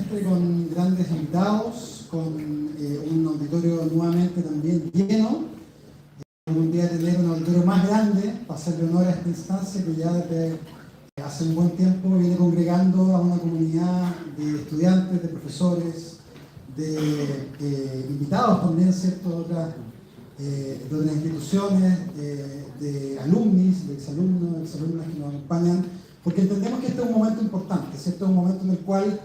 semestre con grandes invitados, con un auditorio nuevamente también lleno. Un día tener un auditorio más grande para hacerle honor a esta instancia que ya desde hace un buen tiempo viene congregando a una comunidad de estudiantes, de profesores, de invitados también, ¿cierto? De otras instituciones, de alumnis, de exalumnos, exalumnas que nos acompañan, porque entendemos que este es un momento importante, ¿cierto? Un momento en el cual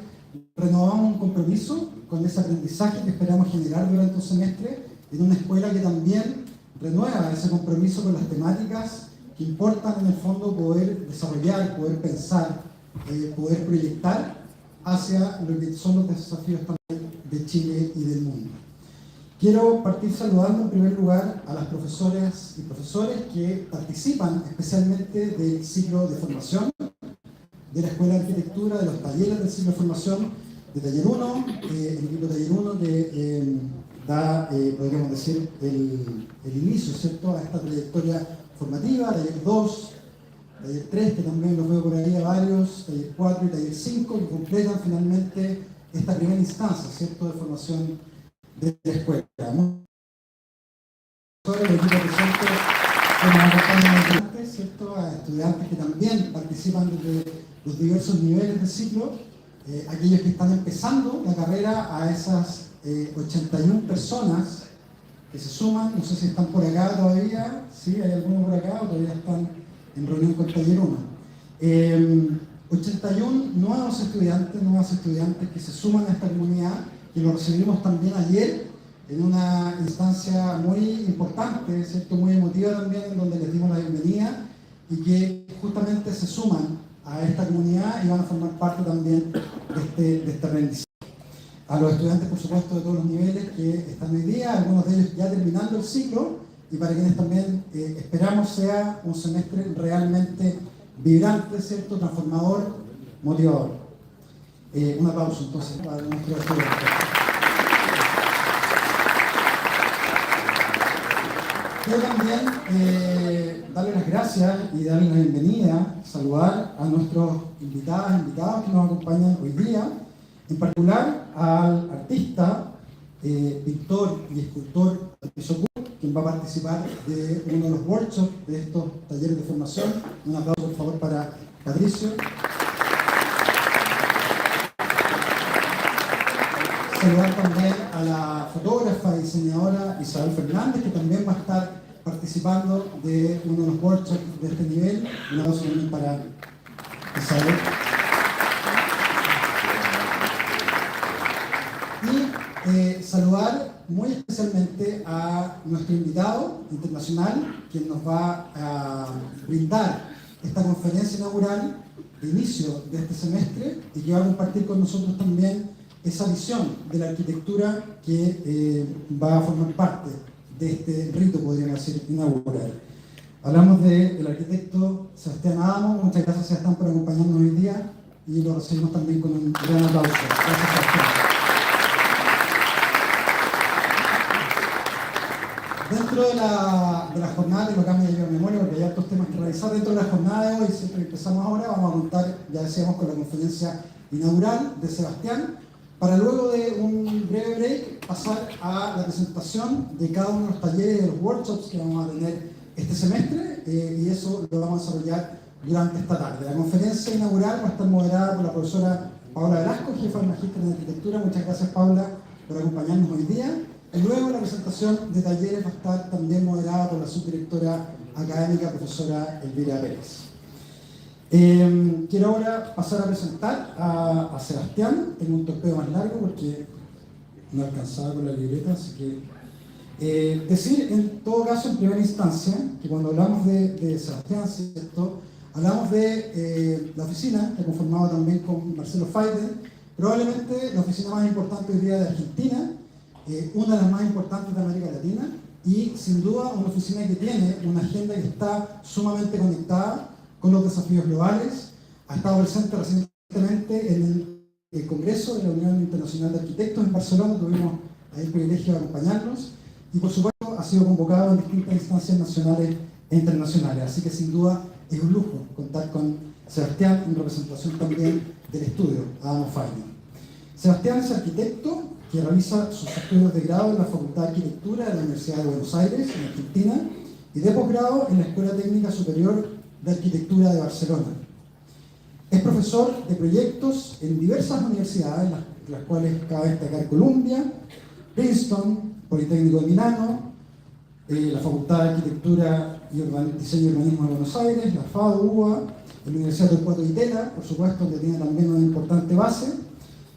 renovamos un compromiso con ese aprendizaje que esperamos generar durante un semestre en una escuela que también renueva ese compromiso con las temáticas que importan en el fondo poder desarrollar, poder pensar, poder proyectar hacia lo que son los desafíos también de Chile y del mundo. Quiero partir saludando en primer lugar a las profesoras y profesores que participan especialmente del ciclo de formación de la Escuela de Arquitectura, de los talleres del ciclo de formación de Taller 1, el equipo Taller 1 que da, podríamos decir, el inicio, ¿cierto?, a esta trayectoria formativa, Taller 2, Taller 3, que también los veo por ahí a varios, Taller 4 y Taller 5, que completan finalmente esta primera instancia, ¿cierto?, de formación de la escuela. El equipo presente que nos acompaña antes, ¿cierto?, a estudiantes que también participan desde los diversos niveles del ciclo, aquellos que están empezando la carrera, a esas 81 personas que se suman, no sé si están por acá todavía, ¿sí? ¿Hay algunos por acá o todavía están en reunión con Taller 1? 81 nuevos estudiantes, nuevas estudiantes que se suman a esta comunidad, que lo recibimos también ayer en una instancia muy importante, ¿cierto?, muy emotiva también, en donde les dimos la bienvenida y que justamente se suman a esta comunidad y van a formar parte también de este aprendizaje. A los estudiantes, por supuesto, de todos los niveles que están hoy día, algunos de ellos ya terminando el ciclo, y para quienes también esperamos sea un semestre realmente vibrante, ¿cierto?, transformador, motivador. Un aplauso entonces para nuestros estudiantes. Quiero también darle las gracias y darle la bienvenida, saludar a nuestros invitados que nos acompañan hoy día, en particular al artista, pintor y escultor Patricio Cook, quien va a participar de uno de los workshops de estos talleres de formación. Un aplauso por favor para Patricio. Saludar también a la fotógrafa y diseñadora Isabel Fernández, que también va a estar participando de uno de los workshops de este nivel. Un aplauso también para Isabel. Y saludar muy especialmente a nuestro invitado internacional, quien nos va a brindar esta conferencia inaugural de inicio de este semestre y que va a compartir con nosotros también esa visión de la arquitectura que va a formar parte de este rito, podríamos decir, inaugural. Hablamos del arquitecto Sebastián Adamo. Muchas gracias, Sebastián, por acompañarnos hoy día y lo recibimos también con un gran aplauso. Gracias, Sebastián. Dentro de la jornada, de lo que me lleva a memoria, porque hay otros temas que realizar, dentro de la jornada de hoy, siempre empezamos ahora, vamos a contar, ya decíamos, con la conferencia inaugural de Sebastián, para luego de un breve break pasar a la presentación de cada uno de los talleres y de los workshops que vamos a tener este semestre, y eso lo vamos a desarrollar durante esta tarde. La conferencia inaugural va a estar moderada por la profesora Paula Velasco, jefa de Magíster en Arquitectura. Muchas gracias, Paula, por acompañarnos hoy día. Y luego la presentación de talleres va a estar también moderada por la subdirectora académica, profesora Elvira Pérez. Quiero ahora pasar a presentar a Sebastián. Tengo un torpeo más largo porque no alcanzaba con la libreta, así que decir en todo caso, en primera instancia, que cuando hablamos de Sebastián, ¿cierto?, hablamos de la oficina, que he conformado también con Marcelo Faiden, probablemente la oficina más importante hoy día de Argentina, una de las más importantes de América Latina, y sin duda una oficina que tiene una agenda que está sumamente conectada con los desafíos globales. Ha estado presente recientemente en el Congreso de la Unión Internacional de Arquitectos en Barcelona, tuvimos ahí el privilegio de acompañarnos, y por supuesto ha sido convocado en distintas instancias nacionales e internacionales, así que sin duda es un lujo contar con Sebastián en representación también del estudio Adamo Faiden. Sebastián es arquitecto que realiza sus estudios de grado en la Facultad de Arquitectura de la Universidad de Buenos Aires, en Argentina, y de posgrado en la Escuela Técnica Superior de Arquitectura de Barcelona. Es profesor de proyectos en diversas universidades, las cuales cabe destacar Columbia, Princeton, Politécnico de Milano, la Facultad de Arquitectura y Diseño y Urbanismo de Buenos Aires, la FAO, UBA, la Universidad de Torcuato Itela, por supuesto, donde tiene también una importante base,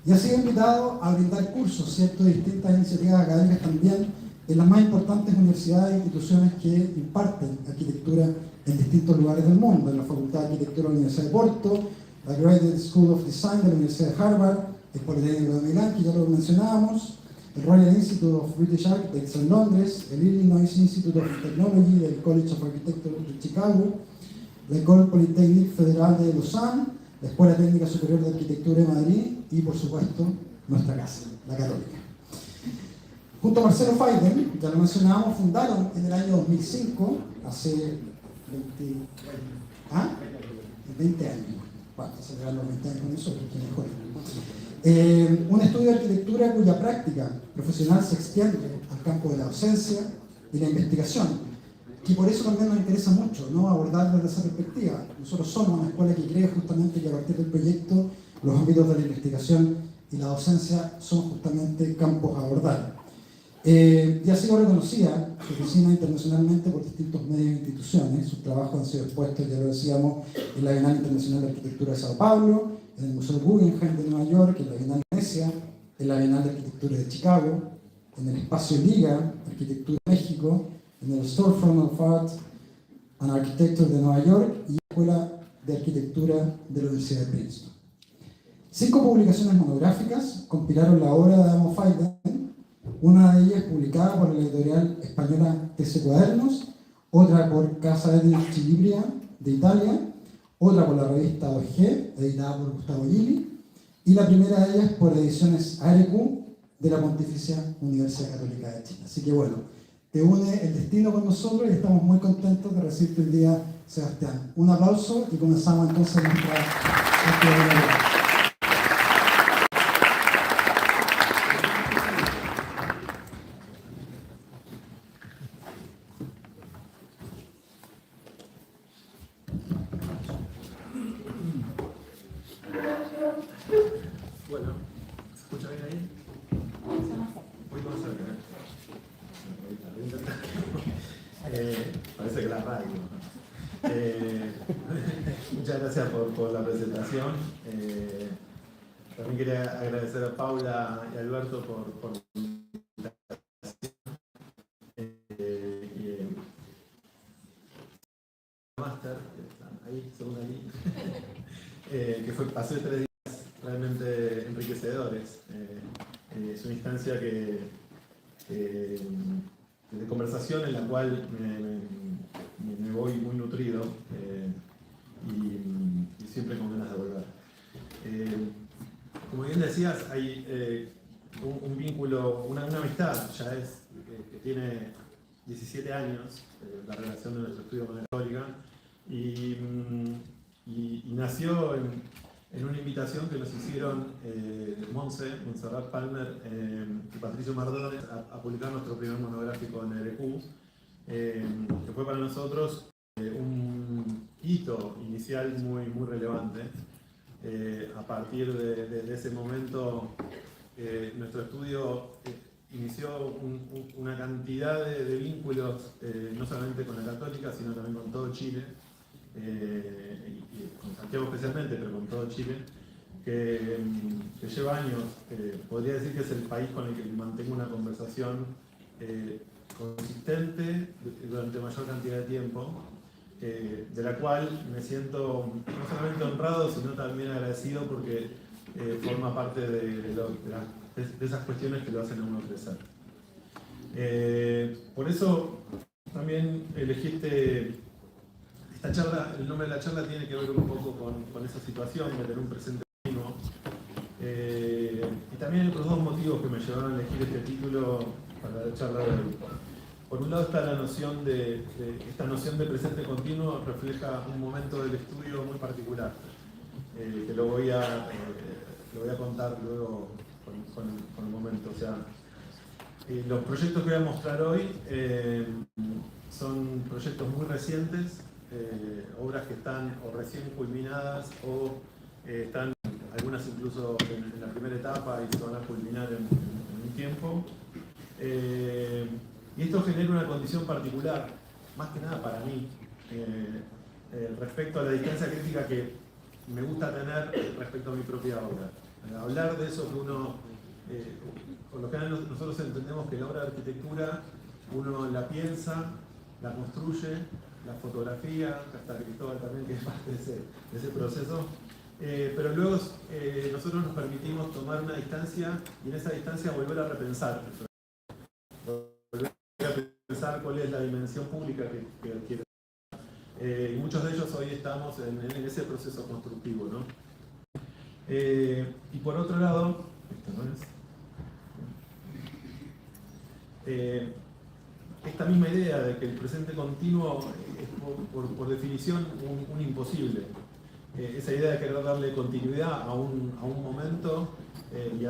y ha sido invitado a brindar cursos, ¿cierto?, de distintas iniciativas académicas también en las más importantes universidades e instituciones que imparten arquitectura en distintos lugares del mundo, en la Facultad de Arquitectura de la Universidad de Porto, la Graduate School of Design de la Universidad de Harvard, el Politécnico de Milán, que ya lo mencionábamos, el Royal Institute of British Architects en Londres, el Illinois Institute of Technology del College of Architecture de Chicago, la École Polytechnique Federal de Lausanne, la Escuela Técnica Superior de Arquitectura de Madrid y, por supuesto, nuestra casa, la Católica. Junto a Marcelo Faiden, ya lo mencionábamos, fundaron en el año 2005, hace 20 años, bueno, se llevan los 20 años con nosotros, que mejor. Un estudio de arquitectura cuya práctica profesional se extiende al campo de la docencia y la investigación, y por eso también nos interesa mucho, ¿no?, abordar desde esa perspectiva. Nosotros somos una escuela que cree justamente que a partir del proyecto los ámbitos de la investigación y la docencia son justamente campos a abordar. Y ha sido reconocida su oficina internacionalmente por distintos medios e instituciones. Sus trabajos han sido expuestos, ya lo decíamos, en la Bienal Internacional de Arquitectura de Sao Paulo, en el Museo Guggenheim de Nueva York, en la Bienal de Venecia, en la Bienal de Arquitectura de Chicago, en el Espacio Liga, Arquitectura de México, en el Storefront of Art and Architecture de Nueva York y la Escuela de Arquitectura de la Universidad de Princeton. 5 publicaciones monográficas compilaron la obra de Adamo Faiden, una de ellas publicada por la editorial española TC Cuadernos, otra por Casa Editrice Libria de Italia, otra por la revista OEG, editada por Gustavo Gili, y la primera de ellas por Ediciones ARQ de la Pontificia Universidad Católica de Chile. Así que bueno, te une el destino con nosotros y estamos muy contentos de recibirte el día, Sebastián. Un aplauso y comenzamos entonces nuestra actividad. Bueno, ¿se escucha bien ahí? Muy más cerca, parece que la radio. Muchas gracias por la presentación. También quería agradecer a Paula y a Alberto por la invitación. Máster, que están ahí, segunda línea, que pasé 3 días realmente enriquecedores. Es una instancia de conversación en la cual me voy muy nutrido y siempre con ganas de volver. Como bien decías, hay un vínculo, una amistad, ya que tiene 17 años, la relación de nuestro estudio con la Católica, y nació en una invitación que nos hicieron Montserrat Palmer y Patricio Mardones a publicar nuestro primer monográfico en RQ, que fue para nosotros un hito inicial muy relevante. A partir de ese momento, nuestro estudio inició una cantidad de vínculos, no solamente con la Católica, sino también con todo Chile, y con Santiago especialmente, pero con todo Chile, que lleva años. Podría decir que es el país con el que mantengo una conversación consistente durante mayor cantidad de tiempo, de la cual me siento no solamente honrado, sino también agradecido porque forma parte de esas cuestiones que lo hacen a uno crecer. Por eso también elegí esta charla. El nombre de la charla tiene que ver un poco con esa situación de tener un presente continuo. Y también hay otros 2 motivos que me llevaron a elegir este título para la charla de hoy. Por un lado está esta noción de presente continuo refleja un momento del estudio muy particular, que lo voy a contar luego con el momento. O sea, los proyectos que voy a mostrar hoy son proyectos muy recientes, obras que están o recién culminadas o están algunas incluso en la primera etapa y se van a culminar en un tiempo. Y esto genera una condición particular, más que nada para mí, respecto a la distancia crítica que me gusta tener respecto a mi propia obra. Hablar de eso que uno, por lo general nosotros entendemos que la obra de arquitectura uno la piensa, la construye, la fotografía, hasta Cristóbal también, que es parte de ese proceso, pero luego nosotros nos permitimos tomar una distancia y en esa distancia volver a repensar. Volver a pensar cuál es la dimensión pública que adquiere. Y muchos de ellos hoy estamos en ese proceso constructivo, ¿no? Y por otro lado, esto no es. Esta misma idea de que el presente continuo es por definición un imposible. Esa idea de querer darle continuidad a un momento y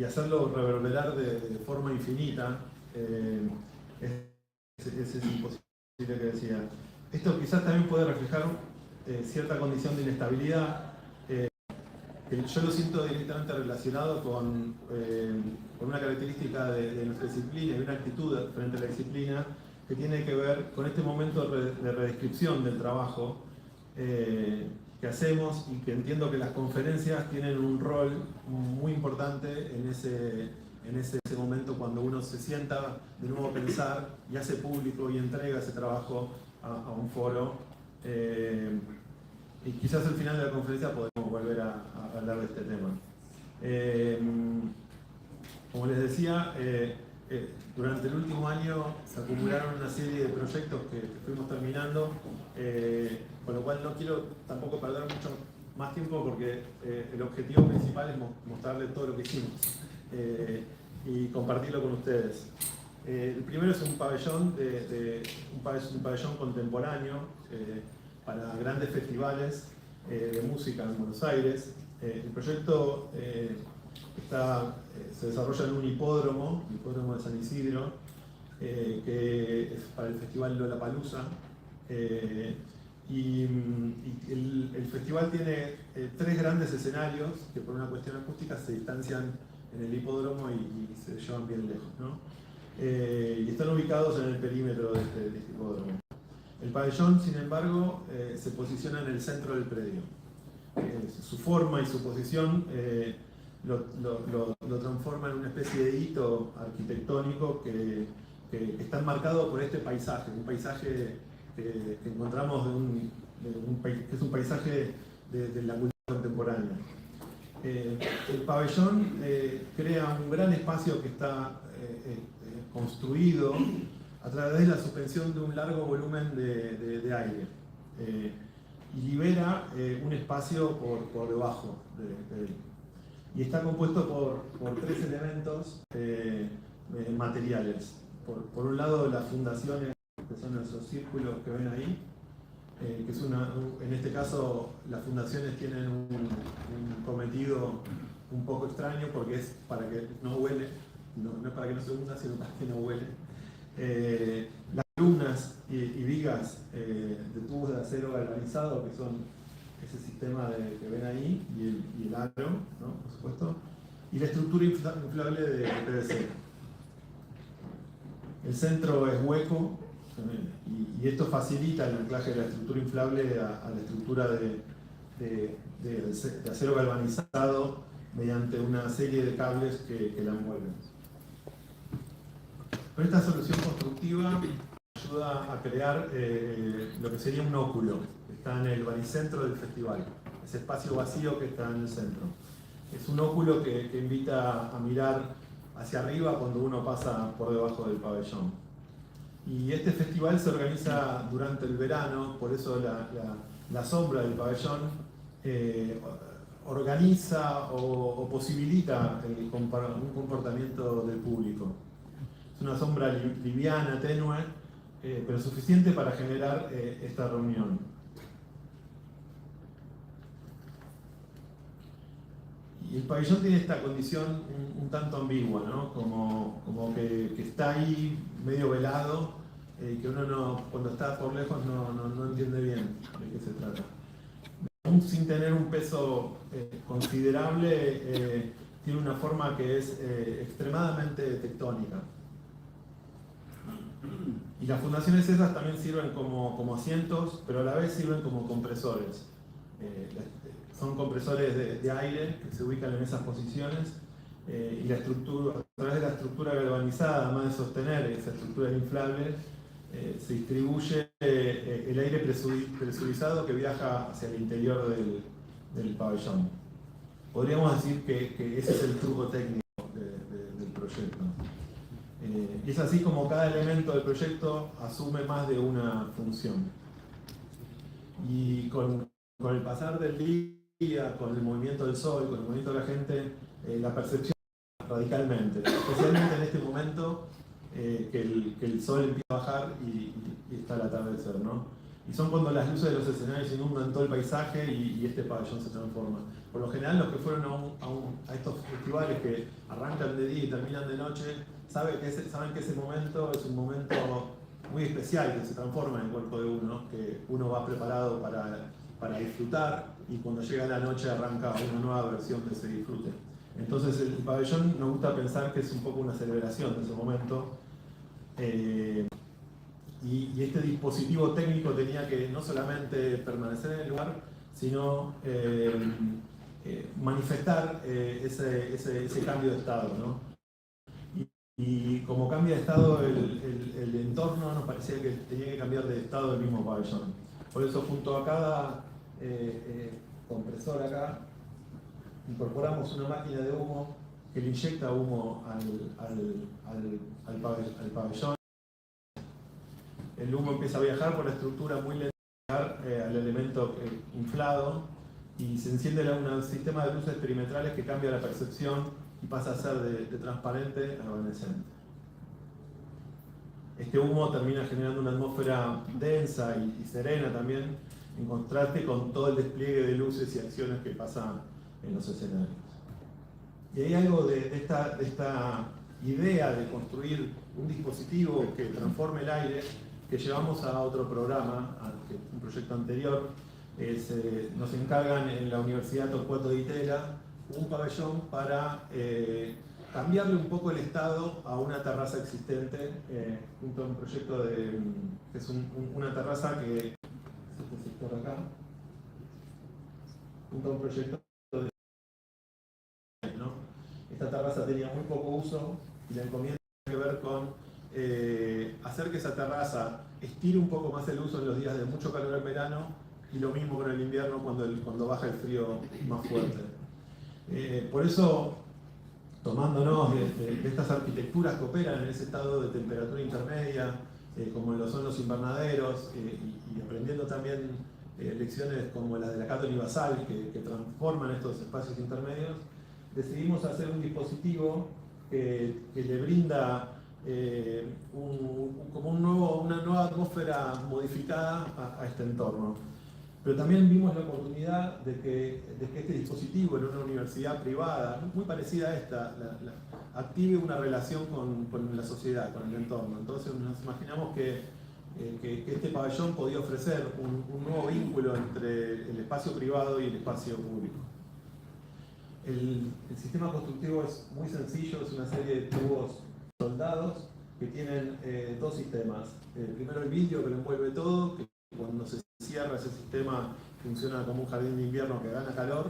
hacerlo reverberar de forma infinita, ese es imposible que decía. Esto quizás también puede reflejar cierta condición de inestabilidad, que yo lo siento directamente relacionado con una característica de nuestra disciplina y una actitud frente a la disciplina que tiene que ver con este momento de redescripción del trabajo que hacemos, y que entiendo que las conferencias tienen un rol muy importante en ese momento cuando uno se sienta de nuevo a pensar y hace público y entrega ese trabajo a un foro. Y quizás al final de la conferencia podemos volver a hablar de este tema. Como les decía, durante el último año se acumularon una serie de proyectos que fuimos terminando, con lo cual no quiero tampoco perder mucho más tiempo porque el objetivo principal es mostrarles todo lo que hicimos y compartirlo con ustedes. El primero es un pabellón, un pabellón contemporáneo para grandes festivales de música en Buenos Aires. El proyecto se desarrolla en un hipódromo, el hipódromo de San Isidro, que es para el festival Lollapalooza. Y el festival tiene 3 grandes escenarios que por una cuestión acústica se distancian en el hipódromo y se llevan bien lejos, ¿no? Y están ubicados en el perímetro de este hipódromo. El pabellón, sin embargo, se posiciona en el centro del predio. Su forma y su posición lo transforma en una especie de hito arquitectónico que está enmarcado por este paisaje, un paisaje que encontramos que es un paisaje de la cultura contemporánea. El pabellón crea un gran espacio que está construido a través de la suspensión de un largo volumen de aire y libera un espacio por debajo de él. Y está compuesto por 3 elementos materiales. Por un lado, las fundaciones, que son esos círculos que ven ahí, que es en este caso las fundaciones tienen un cometido un poco extraño porque es para que no huele, no es para que no se hunda, sino para que no huele. Las columnas y vigas de tubos de acero galvanizado, que son ese sistema que ven ahí, y el aro, ¿no? Por supuesto, y la estructura inflable de PVC. El centro es hueco y esto facilita el anclaje de la estructura inflable a la estructura de acero galvanizado mediante una serie de cables que la envuelven. Pero esta solución constructiva ayuda a crear lo que sería un óculo, que está en el baricentro del festival, ese espacio vacío que está en el centro. Es un óculo que invita a mirar hacia arriba cuando uno pasa por debajo del pabellón. Y este festival se organiza durante el verano, por eso la sombra del pabellón organiza o posibilita un comportamiento del público. Es una sombra liviana, tenue, pero suficiente para generar esta reunión. Y el pabellón tiene esta condición un tanto ambigua, ¿no? Como que está ahí medio velado, que uno cuando está por lejos no entiende bien de qué se trata. Aún sin tener un peso considerable, tiene una forma que es extremadamente tectónica. Y las fundaciones esas también sirven como asientos, pero a la vez sirven como compresores. Son compresores de aire que se ubican en esas posiciones, y la estructura, a través de la estructura galvanizada, además de sostener esa estructura inflable, se distribuye el aire presurizado que viaja hacia el interior del pabellón. Podríamos decir que ese es el truco técnico del proyecto. Y es así como cada elemento del proyecto asume más de una función. Y con el pasar del día, con el movimiento del sol, con el movimiento de la gente, la percepción radicalmente, especialmente en este momento que el sol empieza a bajar y está el atardecer, ¿no? Y son cuando las luces de los escenarios inundan todo el paisaje y este pabellón se transforma. Por lo general, los que fueron a estos festivales que arrancan de día y terminan de noche, saben que ese momento es un momento muy especial, que se transforma en el cuerpo de uno, que uno va preparado para disfrutar, y cuando llega la noche arranca una nueva versión de ese disfrute. Entonces el pabellón nos gusta pensar que es un poco una celebración de ese momento, y este dispositivo técnico tenía que no solamente permanecer en el lugar, sino manifestar ese cambio de estado, ¿no? Y como cambia de estado el entorno, nos parecía que tenía que cambiar de estado el mismo pabellón. Por eso junto a cada compresor acá, incorporamos una máquina de humo que le inyecta humo al pabellón. El humo empieza a viajar por la estructura muy lenta al elemento inflado, y se enciende un sistema de luces perimetrales que cambia la percepción y pasa a ser de transparente a evanescente. Este humo termina generando una atmósfera densa y serena también, en contraste con todo el despliegue de luces y acciones que pasan en los escenarios. Y hay algo de esta idea de construir un dispositivo que transforme el aire que llevamos a otro programa, un proyecto anterior. Nos encargan en la Universidad Torcuato Di Tella un pabellón para cambiarle un poco el estado a una terraza existente, junto a un proyecto que es una terraza que es este sector acá, junto a un proyecto de, ¿no? Esta terraza tenía muy poco uso, y la encomienda tiene que ver con hacer que esa terraza estire un poco más el uso en los días de mucho calor en verano, y lo mismo con el invierno cuando baja el frío más fuerte. Por eso, tomándonos de estas arquitecturas que operan en ese estado de temperatura intermedia, como lo son los invernaderos, y aprendiendo también lecciones como las de la Cato Basal, que transforman estos espacios intermedios, decidimos hacer un dispositivo que le brinda una nueva atmósfera modificada a este entorno. Pero también vimos la oportunidad de que este dispositivo en una universidad privada, muy parecida a esta, active una relación con la sociedad, con el entorno. Entonces nos imaginamos que este pabellón podía ofrecer un nuevo vínculo entre el espacio privado y el espacio público. El sistema constructivo es muy sencillo, es una serie de tubos soldados que tienen dos sistemas. Primero el vidrio que lo envuelve todo, que cuando se cierra ese sistema funciona como un jardín de invierno que gana calor.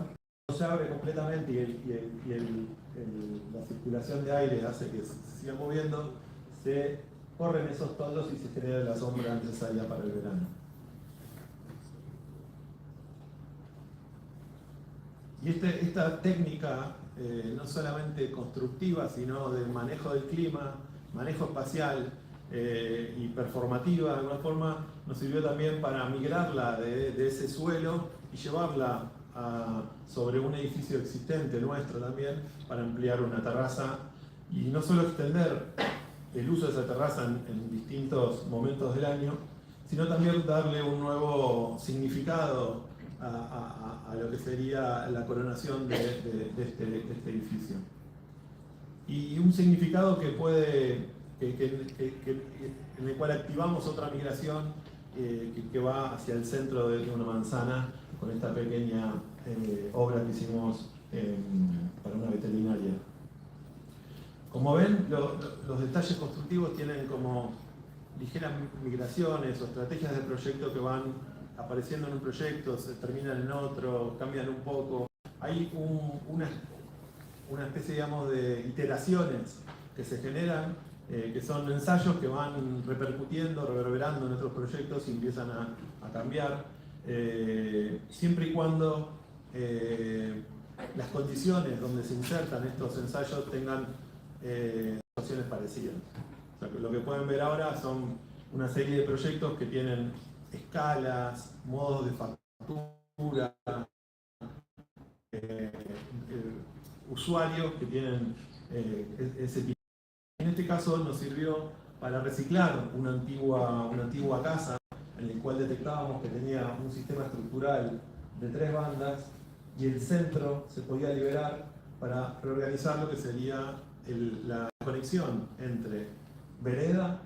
Cuando se abre completamente y la circulación de aire hace que se siga moviendo, se corren esos toldos y se genera la sombra necesaria para el verano. Y esta técnica, no solamente constructiva, sino de manejo del clima, manejo espacial y performativa, de alguna forma, nos sirvió también para migrarla de ese suelo y llevarla sobre un edificio existente nuestro también, para ampliar una terraza, y no solo extender el uso de esa terraza en distintos momentos del año, sino también darle un nuevo significado a lo que sería la coronación de este edificio. y un significado que puede, en el cual activamos otra migración que va hacia el centro de una manzana con esta pequeña obra que hicimos para una veterinaria. Como ven, los detalles constructivos tienen como ligeras migraciones o estrategias de proyecto que van apareciendo en un proyecto, se terminan en otro, cambian un poco. Hay una especie, digamos, de iteraciones que se generan, que son ensayos que van repercutiendo, reverberando en otros proyectos y empiezan a cambiar, siempre y cuando las condiciones donde se insertan estos ensayos tengan situaciones parecidas. O sea, lo que pueden ver ahora son una serie de proyectos que tienen escalas, modos de factura, usuarios que tienen ese tipo. En este caso nos sirvió para reciclar una antigua casa en la cual detectábamos que tenía un sistema estructural de 3 bandas y el centro se podía liberar para reorganizar lo que sería la conexión entre vereda,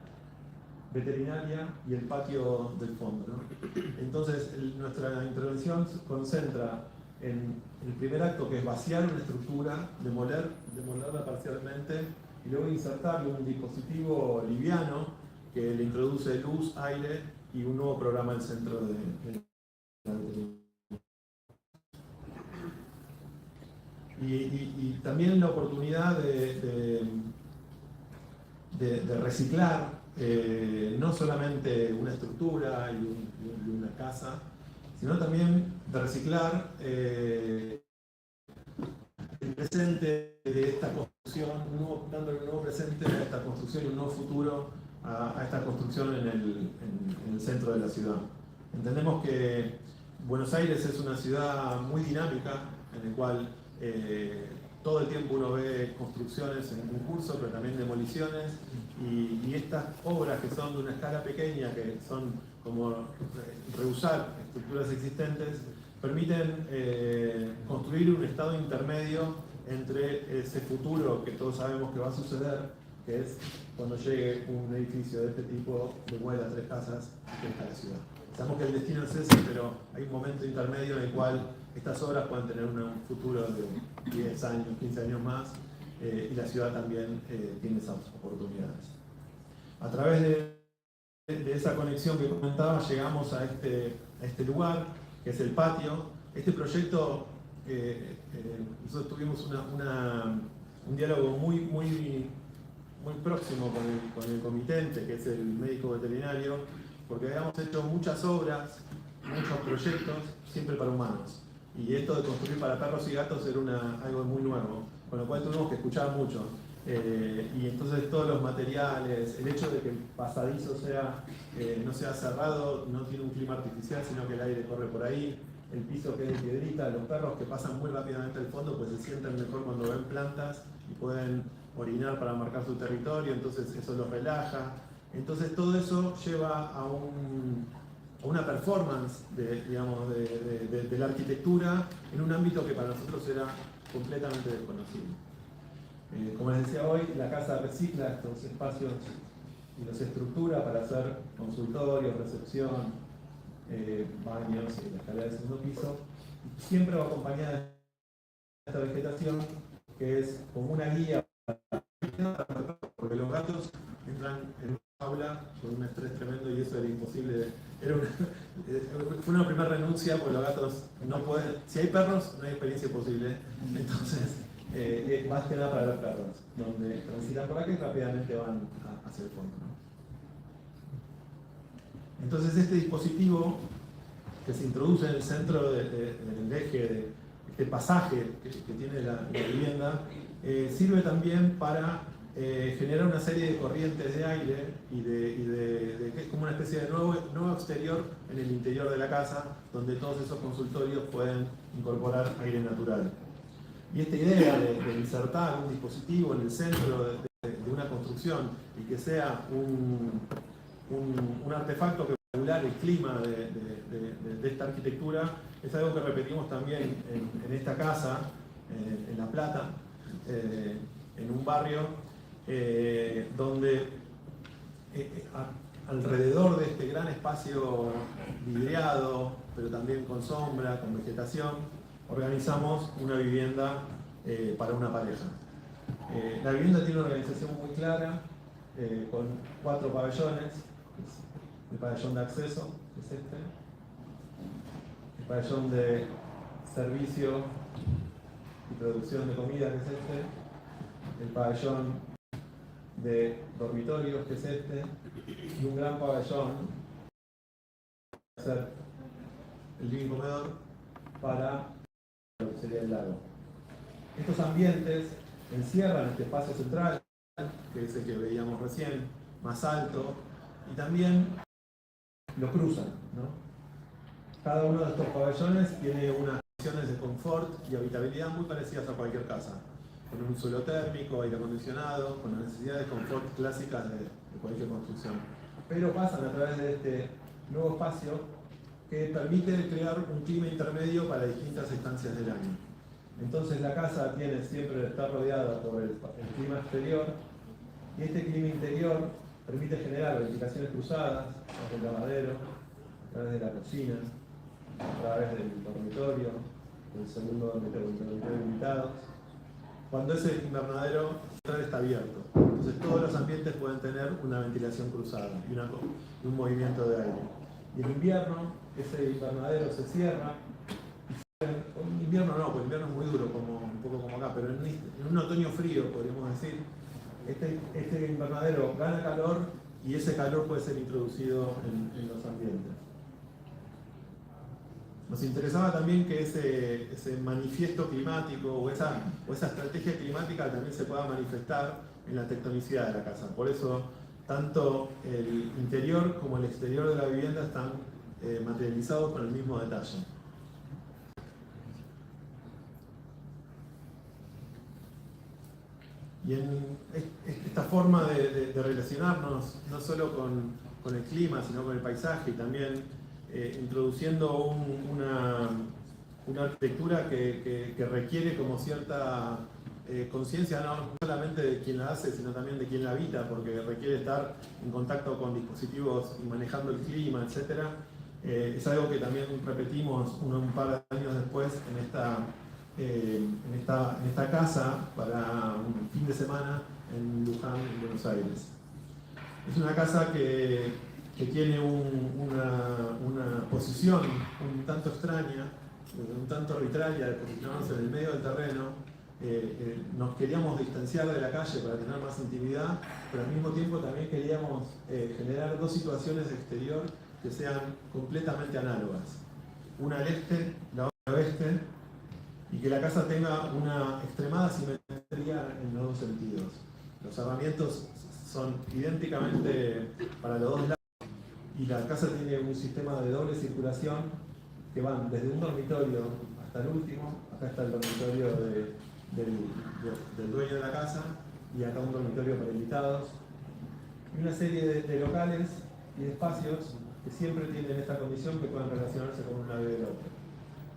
veterinaria y el patio del fondo, ¿no? Entonces nuestra intervención se concentra en el primer acto, que es vaciar una estructura, demolerla parcialmente y luego insertarle un dispositivo liviano que le introduce luz, aire y un nuevo programa al centro de la veterinaria. Y también la oportunidad de reciclar no solamente una estructura y una casa, sino también de reciclar el presente de esta construcción, dándole un nuevo presente a esta construcción y un nuevo futuro a esta construcción en el centro de la ciudad. Entendemos que Buenos Aires es una ciudad muy dinámica, en la cual todo el tiempo uno ve construcciones en curso, pero también demoliciones, y estas obras que son de una escala pequeña, que son como reusar estructuras existentes, permiten construir un estado intermedio entre ese futuro que todos sabemos que va a suceder, que es cuando llegue un edificio de este tipo, demuela 3 casas y crezca la ciudad. Sabemos que el destino es ese, pero hay un momento intermedio en el cual estas obras pueden tener un futuro de 10 años, 15 años más, y la ciudad también tiene esas oportunidades. A través de esa conexión que comentaba, llegamos a este lugar, que es el patio. Este proyecto, nosotros tuvimos un diálogo muy próximo con el comitente, que es el médico veterinario, porque habíamos hecho muchas obras, muchos proyectos, siempre para humanos. Y esto de construir para perros y gatos era algo muy nuevo, con lo cual tuvimos que escuchar mucho. Y entonces todos los materiales, el hecho de que el pasadizo no sea cerrado, no tiene un clima artificial, sino que el aire corre por ahí, el piso que es de piedrita, los perros que pasan muy rápidamente al fondo pues se sienten mejor cuando ven plantas y pueden orinar para marcar su territorio, entonces eso los relaja. Entonces todo eso lleva a una performance de la arquitectura en un ámbito que para nosotros era completamente desconocido. Como les decía hoy, la casa recicla estos espacios y los estructura para hacer consultorios, recepción, baños y la escalera del segundo piso. Siempre va acompañada de esta vegetación que es como una guía, porque los gatos entran en una jaula con un estrés tremendo y eso era imposible. Fue una primera renuncia porque los gatos no pueden, si hay perros no hay experiencia posible, entonces más que nada para los perros, donde transitan por acá y rápidamente van hacia el fondo, ¿no? Entonces este dispositivo que se introduce en el centro del eje, de este pasaje que tiene la vivienda, sirve también para generar una serie de corrientes de aire y que es como una especie de nuevo exterior en el interior de la casa, donde todos esos consultorios pueden incorporar aire natural. Y esta idea de insertar un dispositivo en el centro de una construcción y que sea un artefacto que regular el clima de esta arquitectura es algo que repetimos también en esta casa, en La Plata, en un barrio donde alrededor de este gran espacio vidriado, pero también con sombra, con vegetación, organizamos una vivienda para una pareja. La vivienda tiene una organización muy clara, con 4 pabellones. El pabellón de acceso, que es este. El pabellón de servicio y producción de comida, que es este. El pabellón de dormitorios, que es este. Y un gran pabellón para hacer el living comedor para lo que sería el lago. Estos ambientes encierran este espacio central, que es el que veíamos recién, más alto, y también lo cruzan, ¿no? Cada uno de estos pabellones tiene unas condiciones de confort y habitabilidad muy parecidas a cualquier casa, con un suelo térmico, aire acondicionado, con las necesidades de confort clásicas de cualquier construcción. Pero pasan a través de este nuevo espacio que permite crear un clima intermedio para distintas estancias del año. Entonces la casa tiene siempre estar rodeada por el clima exterior, y este clima interior permite generar ventilaciones cruzadas a través del lavadero, a través de la cocina, a través del dormitorio, del segundo dormitorio de invitados, cuando ese invernadero central está abierto. Entonces todos los ambientes pueden tener una ventilación cruzada y un movimiento de aire. Y en invierno, ese invernadero se cierra. En invierno no, porque invierno es muy duro, un poco como acá, pero en un otoño frío, podríamos decir, este invernadero gana calor y ese calor puede ser introducido en los ambientes. Nos interesaba también que ese manifiesto climático o esa estrategia climática también se pueda manifestar en la tectonicidad de la casa. Por eso, tanto el interior como el exterior de la vivienda están materializados con el mismo detalle. Y en esta forma de relacionarnos, no solo con el clima, sino con el paisaje, y también introduciendo una arquitectura que requiere como cierta conciencia, no solamente de quien la hace, sino también de quien la habita, porque requiere estar en contacto con dispositivos y manejando el clima, etc. Es algo que también repetimos un par de años después en esta casa para un fin de semana en Luján, en Buenos Aires. Es una casa que tiene una posición un tanto extraña, un tanto arbitraria de posicionarnos en el medio del terreno. Nos queríamos distanciar de la calle para tener más intimidad, pero al mismo tiempo también queríamos generar 2 situaciones de exterior que sean completamente análogas. Una al este, la otra al oeste, y que la casa tenga una extremada simetría en los 2 sentidos. Los cerramientos son idénticamente para los 2 lados, y la casa tiene un sistema de doble circulación que van desde un dormitorio hasta el último. Acá está el dormitorio del dueño de la casa, y acá un dormitorio para invitados, y una serie de locales y de espacios que siempre tienen esta condición, que pueden relacionarse con una del otro,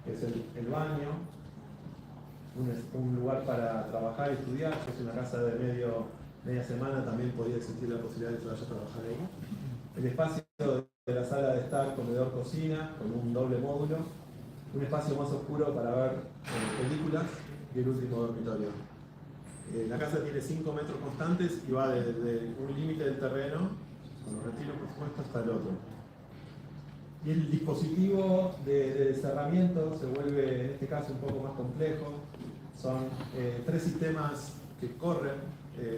que es el baño, un lugar para trabajar y estudiar. Si es una casa de media semana, también podría existir la posibilidad de que vaya a trabajar ahí. El espacio de la sala de estar, comedor, cocina, con un doble módulo. Un espacio más oscuro para ver películas, y el último dormitorio. La casa tiene 5 metros constantes y va desde un límite del terreno, con los retiros por supuesto, hasta el otro. Y el dispositivo de cerramiento se vuelve en este caso un poco más complejo. Son 3 sistemas que corren.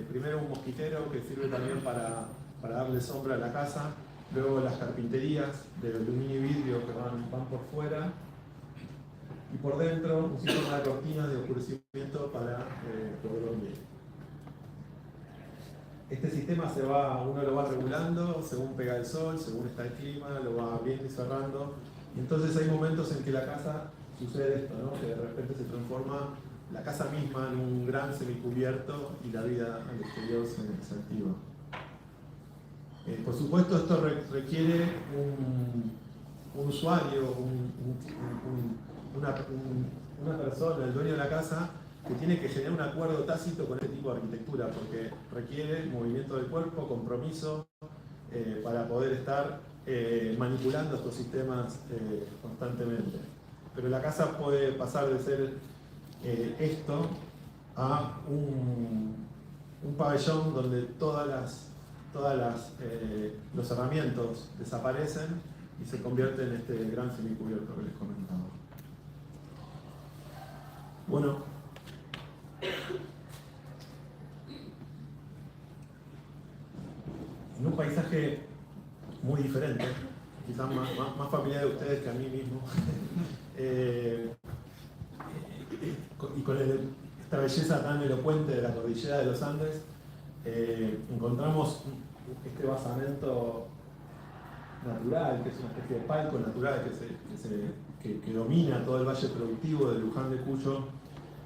Primero un mosquitero que sirve también para darle sombra a la casa. Luego las carpinterías de aluminio y vidrio que van por fuera. Y por dentro un sistema de cortinas de oscurecimiento para poder dormir. Este sistema uno lo va regulando según pega el sol, según está el clima, lo va abriendo y cerrando. Y entonces hay momentos en que la casa sucede esto, ¿no? Que de repente se transforma la casa misma en un gran semicubierto y la vida al exterior se activa. Por supuesto, esto requiere un usuario, una persona, el dueño de la casa, que tiene que generar un acuerdo tácito con este tipo de arquitectura, porque requiere movimiento del cuerpo, compromiso, para poder estar manipulando estos sistemas constantemente. Pero la casa puede pasar de ser esto a un pabellón donde todas los herramientas desaparecen y se convierte en este gran semicubierto que les comentaba. Bueno, en un paisaje muy diferente, quizás más familiar de ustedes que a mí mismo, y con esta belleza tan elocuente de la cordillera de los Andes, encontramos este basamento natural, que es una especie de palco natural que domina todo el valle productivo de Luján de Cuyo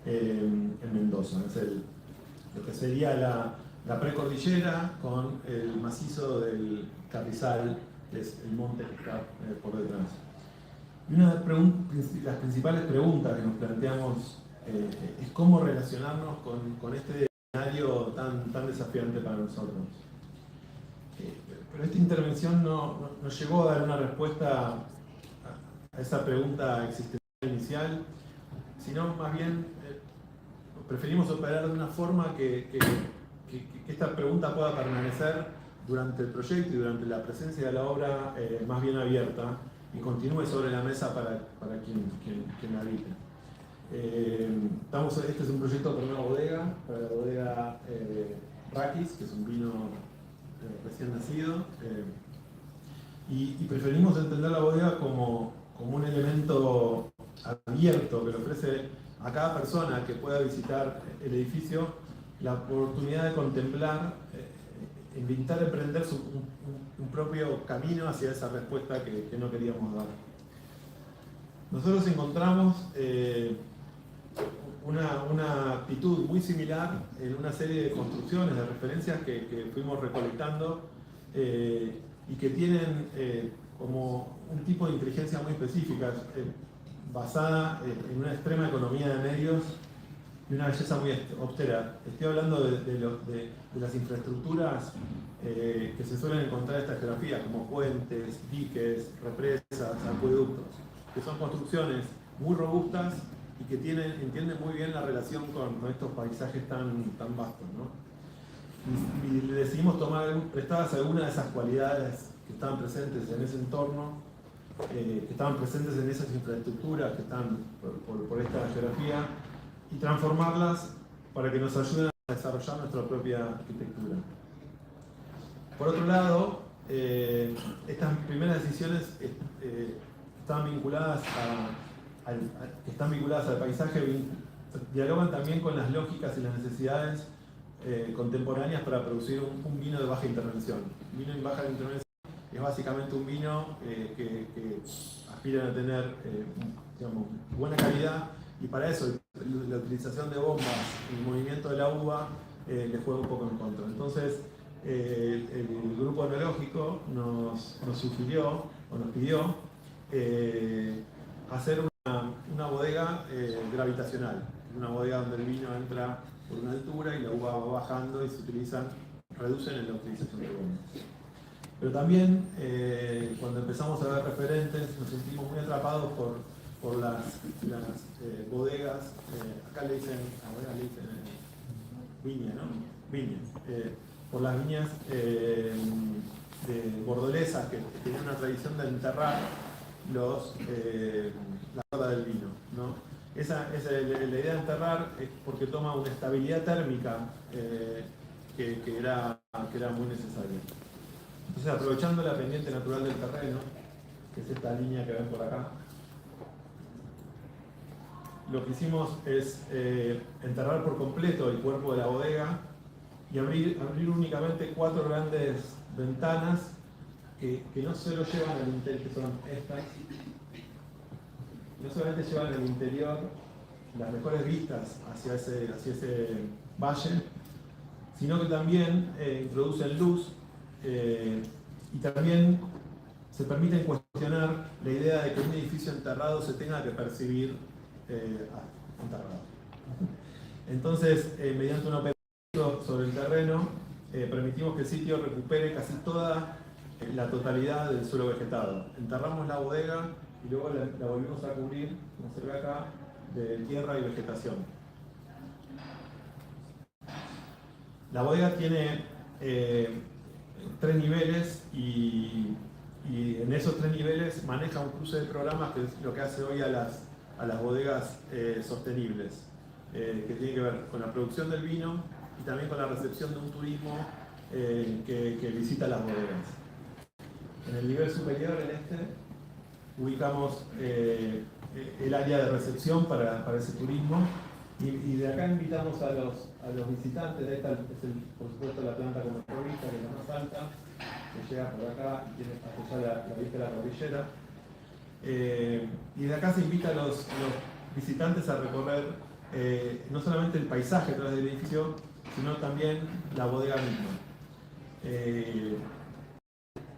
en Mendoza. Es lo que sería la precordillera con el macizo del Carrizal, que es el monte que está por detrás. Y una de las principales preguntas que nos planteamos es cómo relacionarnos con este escenario tan desafiante para nosotros. Pero esta intervención no llegó a dar una respuesta a esa pregunta existencial inicial, sino más bien preferimos operar de una forma que esta pregunta pueda permanecer durante el proyecto y durante la presencia de la obra más bien abierta y continúe sobre la mesa para quien la habite. Este es un proyecto para una bodega, para la bodega Rakis, que es un vino recién nacido, y preferimos entender la bodega como un elemento abierto que le ofrece a cada persona que pueda visitar el edificio la oportunidad de contemplar, invitar a emprender un propio camino hacia esa respuesta que no queríamos dar. Nosotros encontramos una actitud muy similar en una serie de construcciones, de referencias que fuimos recolectando y que tienen como un tipo de inteligencia muy específica, basada en una extrema economía de medios y una belleza muy austera. Estoy hablando de las infraestructuras que se suelen encontrar en esta geografía, como puentes, diques, represas, acueductos, que son construcciones muy robustas y que entienden muy bien la relación con estos paisajes tan vastos, ¿no? Y le decidimos tomar prestadas algunas de esas cualidades que estaban presentes en ese entorno, que estaban presentes en esas infraestructuras que están por esta geografía, y transformarlas para que nos ayuden a desarrollar nuestra propia arquitectura. Por otro lado, estas primeras decisiones están vinculadas al paisaje, dialogan también con las lógicas y las necesidades contemporáneas para producir un vino de baja intervención. Un vino de baja intervención es básicamente un vino que aspira a tener digamos, buena calidad, y para eso la utilización de bombas y el movimiento de la uva le juega un poco en contra. Entonces el grupo enológico nos sugirió o nos pidió hacer una bodega gravitacional, una bodega donde el vino entra por una altura y la uva va bajando y reducen en la utilización de bombas. Pero también cuando empezamos a ver referentes nos sentimos muy atrapados por las bodegas, acá le dicen viña, ¿no? Viña. Por las viñas de bordolesas que tienen una tradición de enterrar la guarda del vino, ¿no? La idea de enterrar es porque toma una estabilidad térmica que era muy necesaria. Entonces, aprovechando la pendiente natural del terreno, que es esta línea que ven por acá, lo que hicimos es enterrar por completo el cuerpo de la bodega y abrir únicamente 4 grandes ventanas que no solo llevan al interior, que son estas, no solamente llevan al interior las mejores vistas hacia ese valle, sino que también introducen luz y también se permiten cuestionar la idea de que un edificio enterrado se tenga que percibir enterrado. Entonces, mediante un operativo sobre el terreno, permitimos que el sitio recupere casi toda la totalidad del suelo vegetado. Enterramos la bodega y luego la volvimos a cubrir, como se ve acá, de tierra y vegetación. La bodega tiene 3 niveles y en esos 3 niveles maneja un cruce de programas, que es lo que hace hoy a las bodegas sostenibles, que tiene que ver con la producción del vino y también con la recepción de un turismo que visita las bodegas. En el nivel superior, ubicamos el área de recepción para ese turismo y de acá invitamos a los visitantes. Esta es, por supuesto, la planta como provista, que es la más alta, que llega por acá y tiene hasta allá la vista de la cordillera. Y de acá se invita a los visitantes a recorrer no solamente el paisaje detrás del edificio, sino también la bodega misma.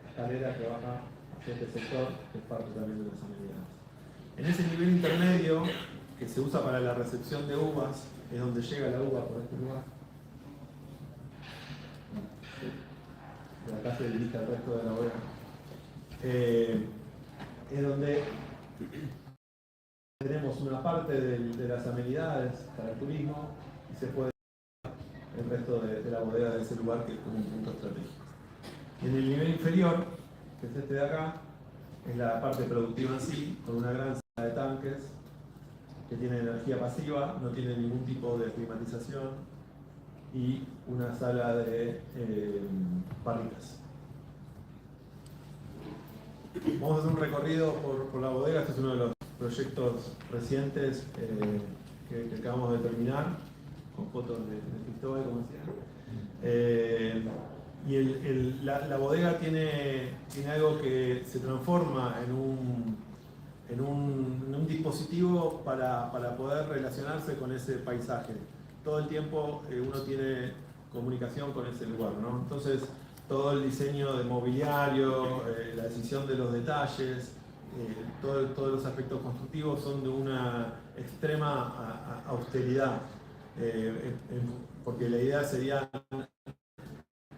Escalera que baja hacia este sector, que es parte también de las amenidades. En ese nivel intermedio, que se usa para la recepción de uvas, es donde llega la uva por este lugar. De acá se dirige al resto de la bodega. Es donde tenemos una parte de las amenidades para el turismo y se puede ver el resto de la bodega de ese lugar, que es como un punto estratégico. Y en el nivel inferior, que es este de acá, es la parte productiva en sí, con una gran sala de tanques que tiene energía pasiva, no tiene ningún tipo de climatización y una sala de parrillas. Vamos a hacer un recorrido por la bodega. Este es uno de los proyectos recientes que acabamos de terminar, con fotos de Cristóbal, como decía. Y la bodega tiene algo que se transforma en un dispositivo para poder relacionarse con ese paisaje. Todo el tiempo uno tiene comunicación con ese lugar, ¿no? Entonces, todo el diseño de mobiliario, la decisión de los detalles, todos los aspectos constructivos son de una extrema austeridad, porque la idea sería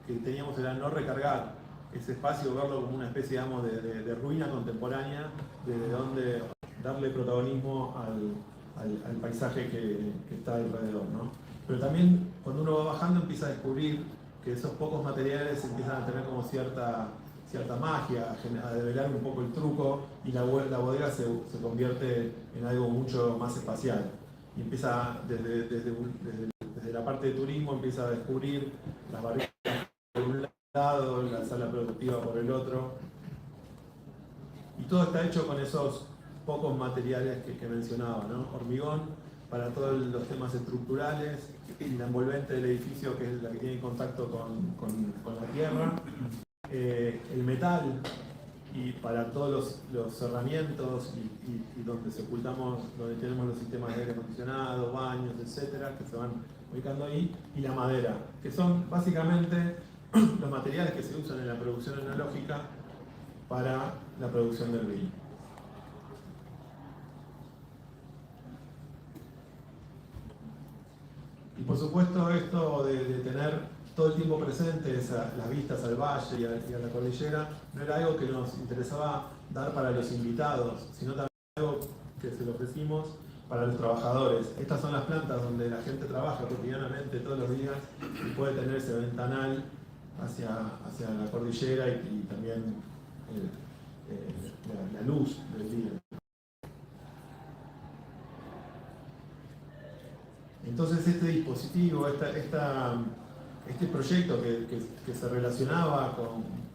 que teníamos era no recargar ese espacio, verlo como una especie, digamos, de ruina contemporánea, desde donde darle protagonismo al paisaje que está alrededor, ¿no? Pero también cuando uno va bajando empieza a descubrir que esos pocos materiales empiezan a tener como cierta magia, a develar un poco el truco, y la bodega se convierte en algo mucho más espacial. Y empieza desde la parte de turismo, empieza a descubrir las barreras por un lado, la sala productiva por el otro. Y todo está hecho con esos pocos materiales que mencionaba, ¿no? Hormigón para todos los temas estructurales, y la envolvente del edificio, que es la que tiene contacto con la tierra, el metal, y para todos los cerramientos y donde tenemos los sistemas de aire acondicionado, baños, etcétera, que se van ubicando ahí, y la madera, que son básicamente los materiales que se usan en la producción enológica para la producción del vino. Y por supuesto, esto de tener todo el tiempo presentes las vistas al valle y a la cordillera no era algo que nos interesaba dar para los invitados, sino también algo que se lo ofrecimos para los trabajadores. Estas son las plantas donde la gente trabaja cotidianamente todos los días y puede tener ese ventanal hacia la cordillera y también la luz del día. Entonces este dispositivo, este proyecto que se relacionaba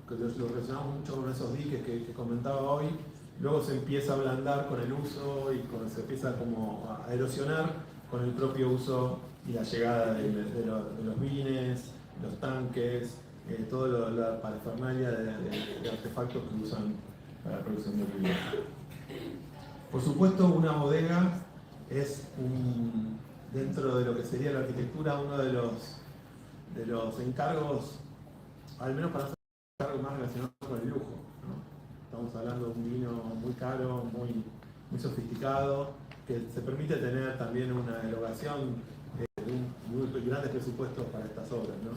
que lo relacionamos mucho con esos diques que comentaba hoy, luego se empieza a ablandar con el uso y se empieza como a erosionar con el propio uso y la llegada de los vines, los tanques, toda la parafernalia de artefactos que usan para la producción de vino. Por supuesto, una bodega es dentro de lo que sería la arquitectura, uno de los encargos, al menos para hacer un encargo más relacionado con el lujo, ¿no? Estamos hablando de un vino muy caro, muy sofisticado, que se permite tener también una erogación de muy grandes presupuestos para estas obras, ¿no?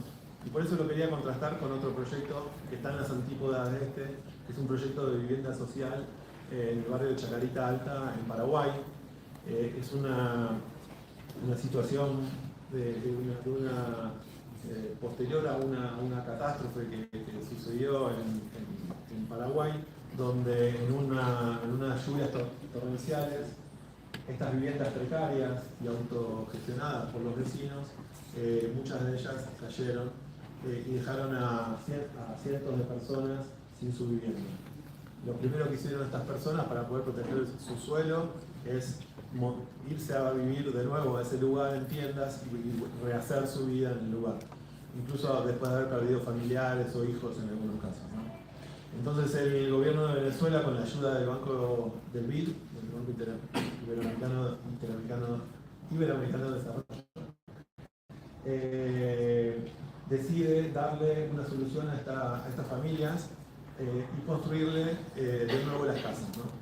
Y por eso lo quería contrastar con otro proyecto que está en las antípodas de este, que es un proyecto de vivienda social en el barrio de Chacarita Alta, en Paraguay. Es una situación posterior a una catástrofe que sucedió en Paraguay, donde en unas lluvias torrenciales, estas viviendas precarias y autogestionadas por los vecinos, muchas de ellas cayeron y dejaron a cientos de personas sin su vivienda. Lo primero que hicieron estas personas para poder proteger su suelo es irse a vivir de nuevo a ese lugar en tiendas y rehacer su vida en el lugar, incluso después de haber perdido familiares o hijos en algunos casos, ¿no? Entonces el gobierno de Venezuela, con la ayuda del Banco del BID, del Banco Iberoamericano de Desarrollo, decide darle una solución a estas familias y construirle de nuevo las casas, ¿no?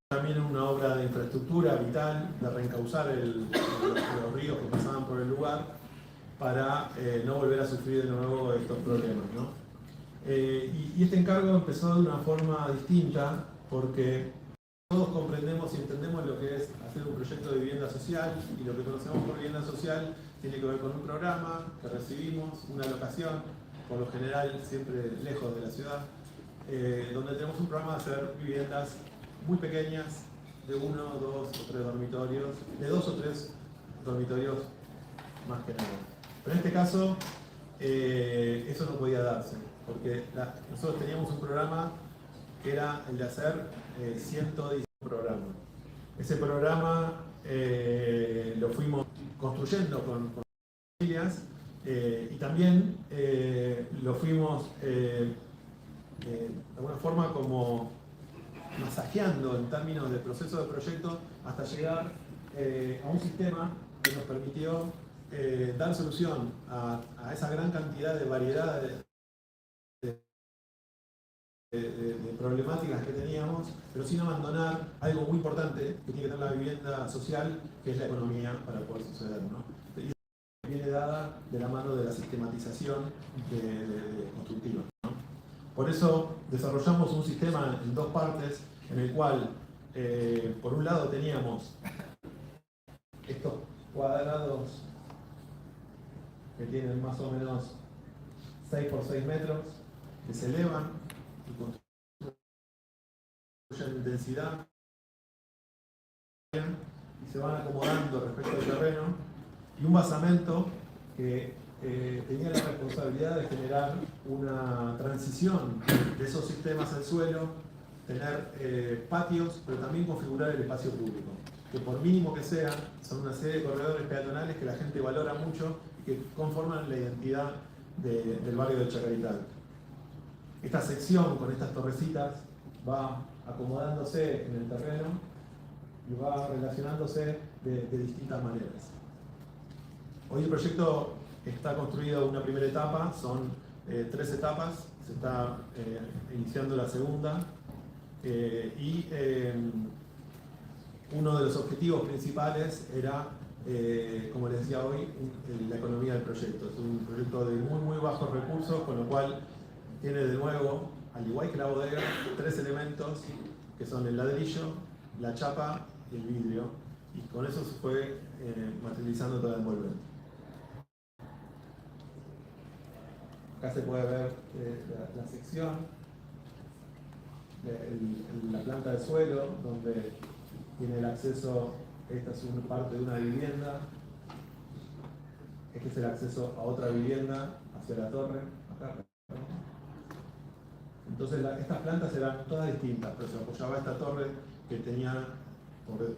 También una obra de infraestructura vital, de reencauzar los ríos que pasaban por el lugar para no volver a sufrir de nuevo estos problemas, ¿no? Y este encargo empezó de una forma distinta porque todos comprendemos y entendemos lo que es hacer un proyecto de vivienda social, y lo que conocemos por vivienda social tiene que ver con un programa que recibimos, una locación, por lo general siempre lejos de la ciudad, donde tenemos un programa de hacer viviendas muy pequeñas, de 1, 2 o 3 dormitorios, de 2 o 3 dormitorios más que nada. Pero en este caso, eso no podía darse, porque nosotros teníamos un programa que era el de hacer 110 programas. Ese programa lo fuimos construyendo con familias y también lo fuimos de alguna forma como masajeando en términos de proceso de proyecto hasta llegar a un sistema que nos permitió dar solución a esa gran cantidad de variedad de problemáticas que teníamos, pero sin abandonar algo muy importante que tiene que tener la vivienda social, que es la economía para poder suceder, ¿no? Y viene dada de la mano de la sistematización constructiva, ¿no? Por eso desarrollamos un sistema en 2 partes, en el cual, por un lado, teníamos estos cuadrados que tienen más o menos 6 por 6 metros, que se elevan y construyen densidad y se van acomodando respecto al terreno, y un basamento que tenía la responsabilidad de generar una transición de esos sistemas al suelo, tener patios, pero también configurar el espacio público, que por mínimo que sea, son una serie de corredores peatonales que la gente valora mucho y que conforman la identidad del barrio de Chacarita Alta. Esta sección con estas torrecitas va acomodándose en el terreno y va relacionándose de distintas maneras. Hoy el proyecto está construido una primera etapa, son 3 etapas, se está iniciando la segunda, y uno de los objetivos principales era, como les decía hoy, la economía del proyecto. Es un proyecto de muy bajos recursos, con lo cual tiene de nuevo, al igual que la bodega, 3 elementos que son el ladrillo, la chapa y el vidrio, y con eso se fue materializando todo el envolvente. Acá se puede ver la sección, la planta de suelo, donde tiene el acceso. Esta es una parte de una vivienda, este es el acceso a otra vivienda hacia la torre, acá. Entonces estas plantas eran todas distintas, pero se apoyaba esta torre que tenía por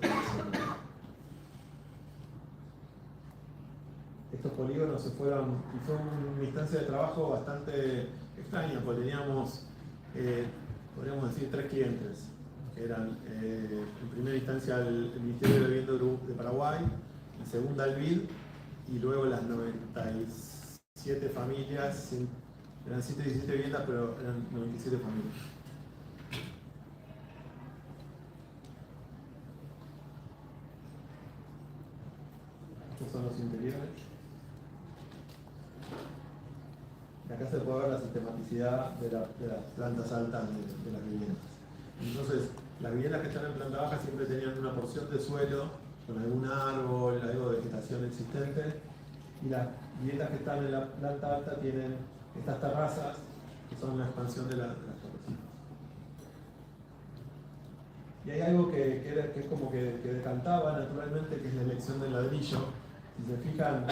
estos polígonos se fueron, y fue una instancia de trabajo bastante extraña, porque teníamos, podríamos decir, 3 clientes, que eran en primera instancia el Ministerio de Vivienda de Paraguay, en segunda el BID, y luego las 97 familias, eran 117 viviendas, pero eran 97 familias. Estos son los interiores. acá se puede ver la sistematicidad de las plantas altas de las viviendas. Entonces, las viviendas que están en planta baja siempre tenían una porción de suelo con algún árbol, algo de vegetación existente, y las viviendas que están en la planta alta tienen estas terrazas, que son la expansión de las torres. Y hay algo que es como que decantaba naturalmente, que es la elección del ladrillo. Si se fijan,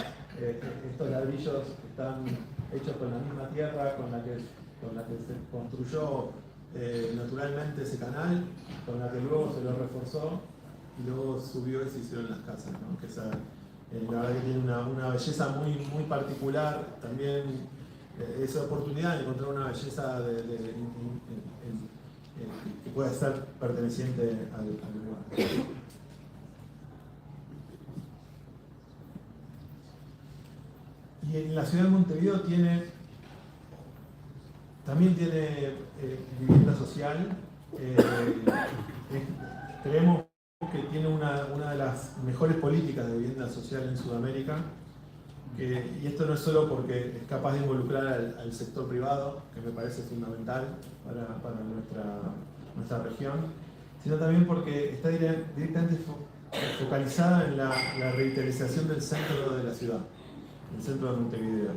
estos ladrillos están hechos con la misma tierra con la que se construyó naturalmente ese canal, con la que luego se lo reforzó y luego subió y se hicieron las casas, ¿no? Que la verdad que tiene una belleza muy particular, también esa oportunidad de encontrar una belleza que pueda ser perteneciente al lugar. Y en la ciudad de Montevideo también tiene vivienda social. Creemos que tiene una de las mejores políticas de vivienda social en Sudamérica. Y esto no es solo porque es capaz de involucrar al sector privado, que me parece fundamental para nuestra región, sino también porque está directamente focalizada en la revitalización del centro de la ciudad, el centro de Montevideo.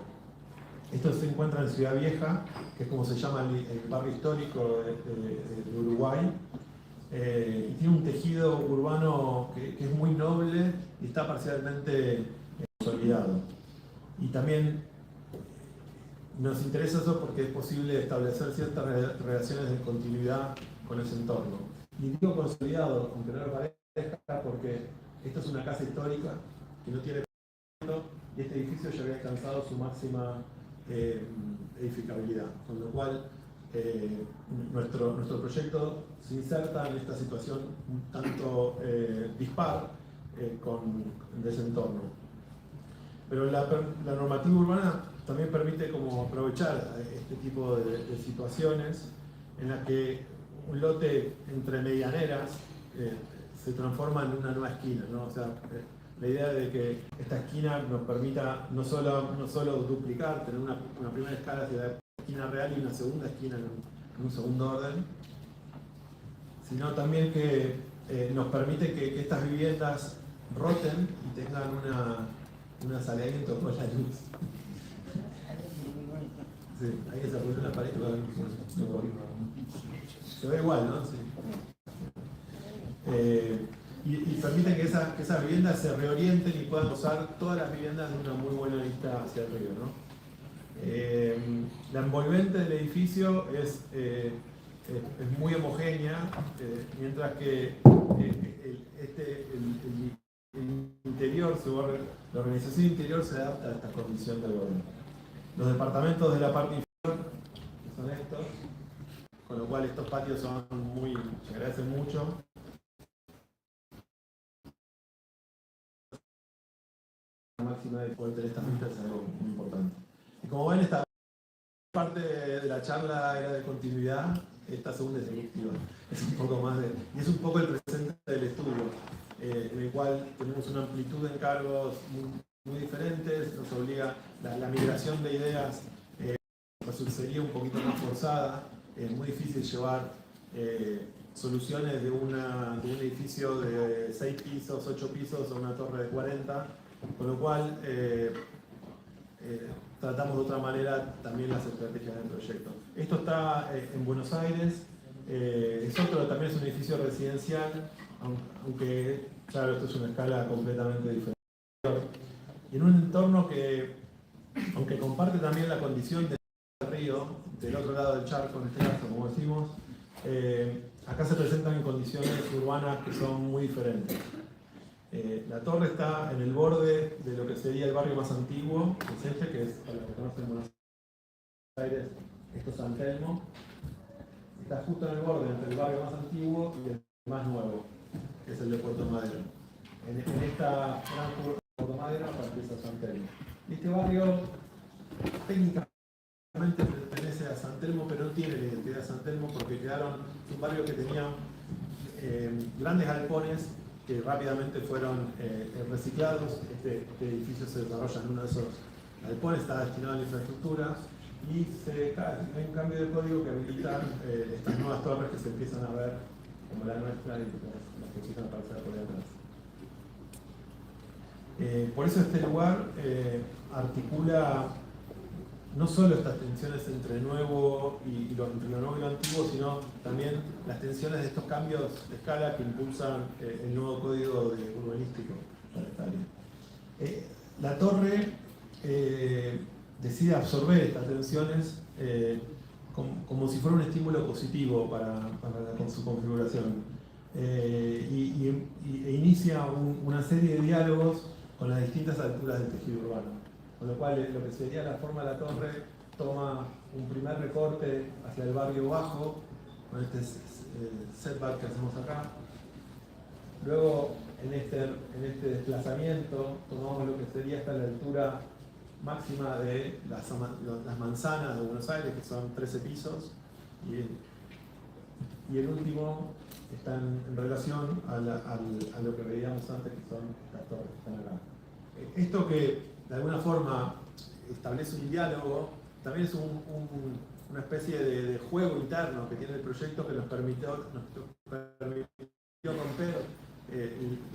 Esto se encuentra en Ciudad Vieja, que es como se llama el barrio histórico de Uruguay, y tiene un tejido urbano que es muy noble y está parcialmente consolidado. Y también nos interesa eso porque es posible establecer ciertas relaciones de continuidad con ese entorno. Y digo consolidado, aunque no lo parezca, porque esto es una casa histórica que no tiene y este edificio ya había alcanzado su máxima edificabilidad, con lo cual nuestro proyecto se inserta en esta situación un tanto dispar de ese entorno. Pero la normativa urbana también permite como aprovechar este tipo de situaciones en las que un lote entre medianeras se transforma en una nueva esquina, ¿no? O sea, la idea de que esta esquina nos permita no solo duplicar, tener una primera escala hacia la esquina real y una segunda esquina en un segundo orden, sino también que nos permite que estas viviendas roten y tengan un asalariamiento con la luz. Sí, ahí se apoyó en la pared. Se ve igual, ¿no? Sí. Y permiten que esas viviendas se reorienten y puedan usar todas las viviendas de una muy buena vista hacia el río, ¿no? La envolvente del edificio es muy homogénea, mientras que el interior, la organización interior se adapta a esta condición del gobierno. Los departamentos de la parte inferior, que son estos, con lo cual estos patios se agradecen mucho. La máxima de poder tener estas vistas es algo muy importante. Y como ven, esta parte de la charla era de continuidad, esta segunda es ejecutiva. Es un poco más y es un poco el presente del estudio, en el cual tenemos una amplitud de encargos muy diferentes, nos obliga la migración de ideas, sería un poquito más forzada, es muy difícil llevar soluciones de un edificio de 6 pisos, 8 pisos a una torre de 40, con lo cual tratamos de otra manera también las estrategias del proyecto. Esto está en Buenos Aires, también es un edificio residencial, aunque claro, esto es una escala completamente diferente. Y en un entorno que, aunque comparte también la condición del río, del otro lado del charco en este caso, como decimos, acá se presentan en condiciones urbanas que son muy diferentes. La torre está en el borde de lo que sería el barrio más antiguo, que es que es, para los que conocen Buenos Aires, esto es San Telmo. Está justo en el borde entre el barrio más antiguo y el más nuevo, que es el de Puerto Madero. En esta gran curva de Puerto Madero aparece San Telmo. Este barrio técnicamente pertenece a San Telmo, pero no tiene la identidad de San Telmo porque es un barrio que tenía grandes galpones que rápidamente fueron reciclados. Este edificio se desarrolla en uno de esos galpones, está destinado a la infraestructura, y hay un cambio de código que habilita estas nuevas torres que se empiezan a ver como la nuestra y las que empiezan a aparecer por ahí atrás. Por eso este lugar articula no solo estas tensiones entre nuevo entre lo nuevo y lo antiguo, sino también las tensiones de estos cambios de escala que impulsan el nuevo código urbanístico para esta área. La torre decide absorber estas tensiones como si fuera un estímulo positivo con su configuración e inicia una serie de diálogos con las distintas alturas del tejido urbano. Con lo cual, lo que sería la forma de la torre toma un primer recorte hacia el barrio bajo, con este setback que hacemos acá. Luego, en este desplazamiento, tomamos lo que sería hasta la altura máxima de las manzanas de Buenos Aires, que son 13 pisos, y el último está en relación a lo que veíamos antes, que son las torres que están acá. Esto que de alguna forma establece un diálogo, también es una especie de juego interno que tiene el proyecto que nos permitió romper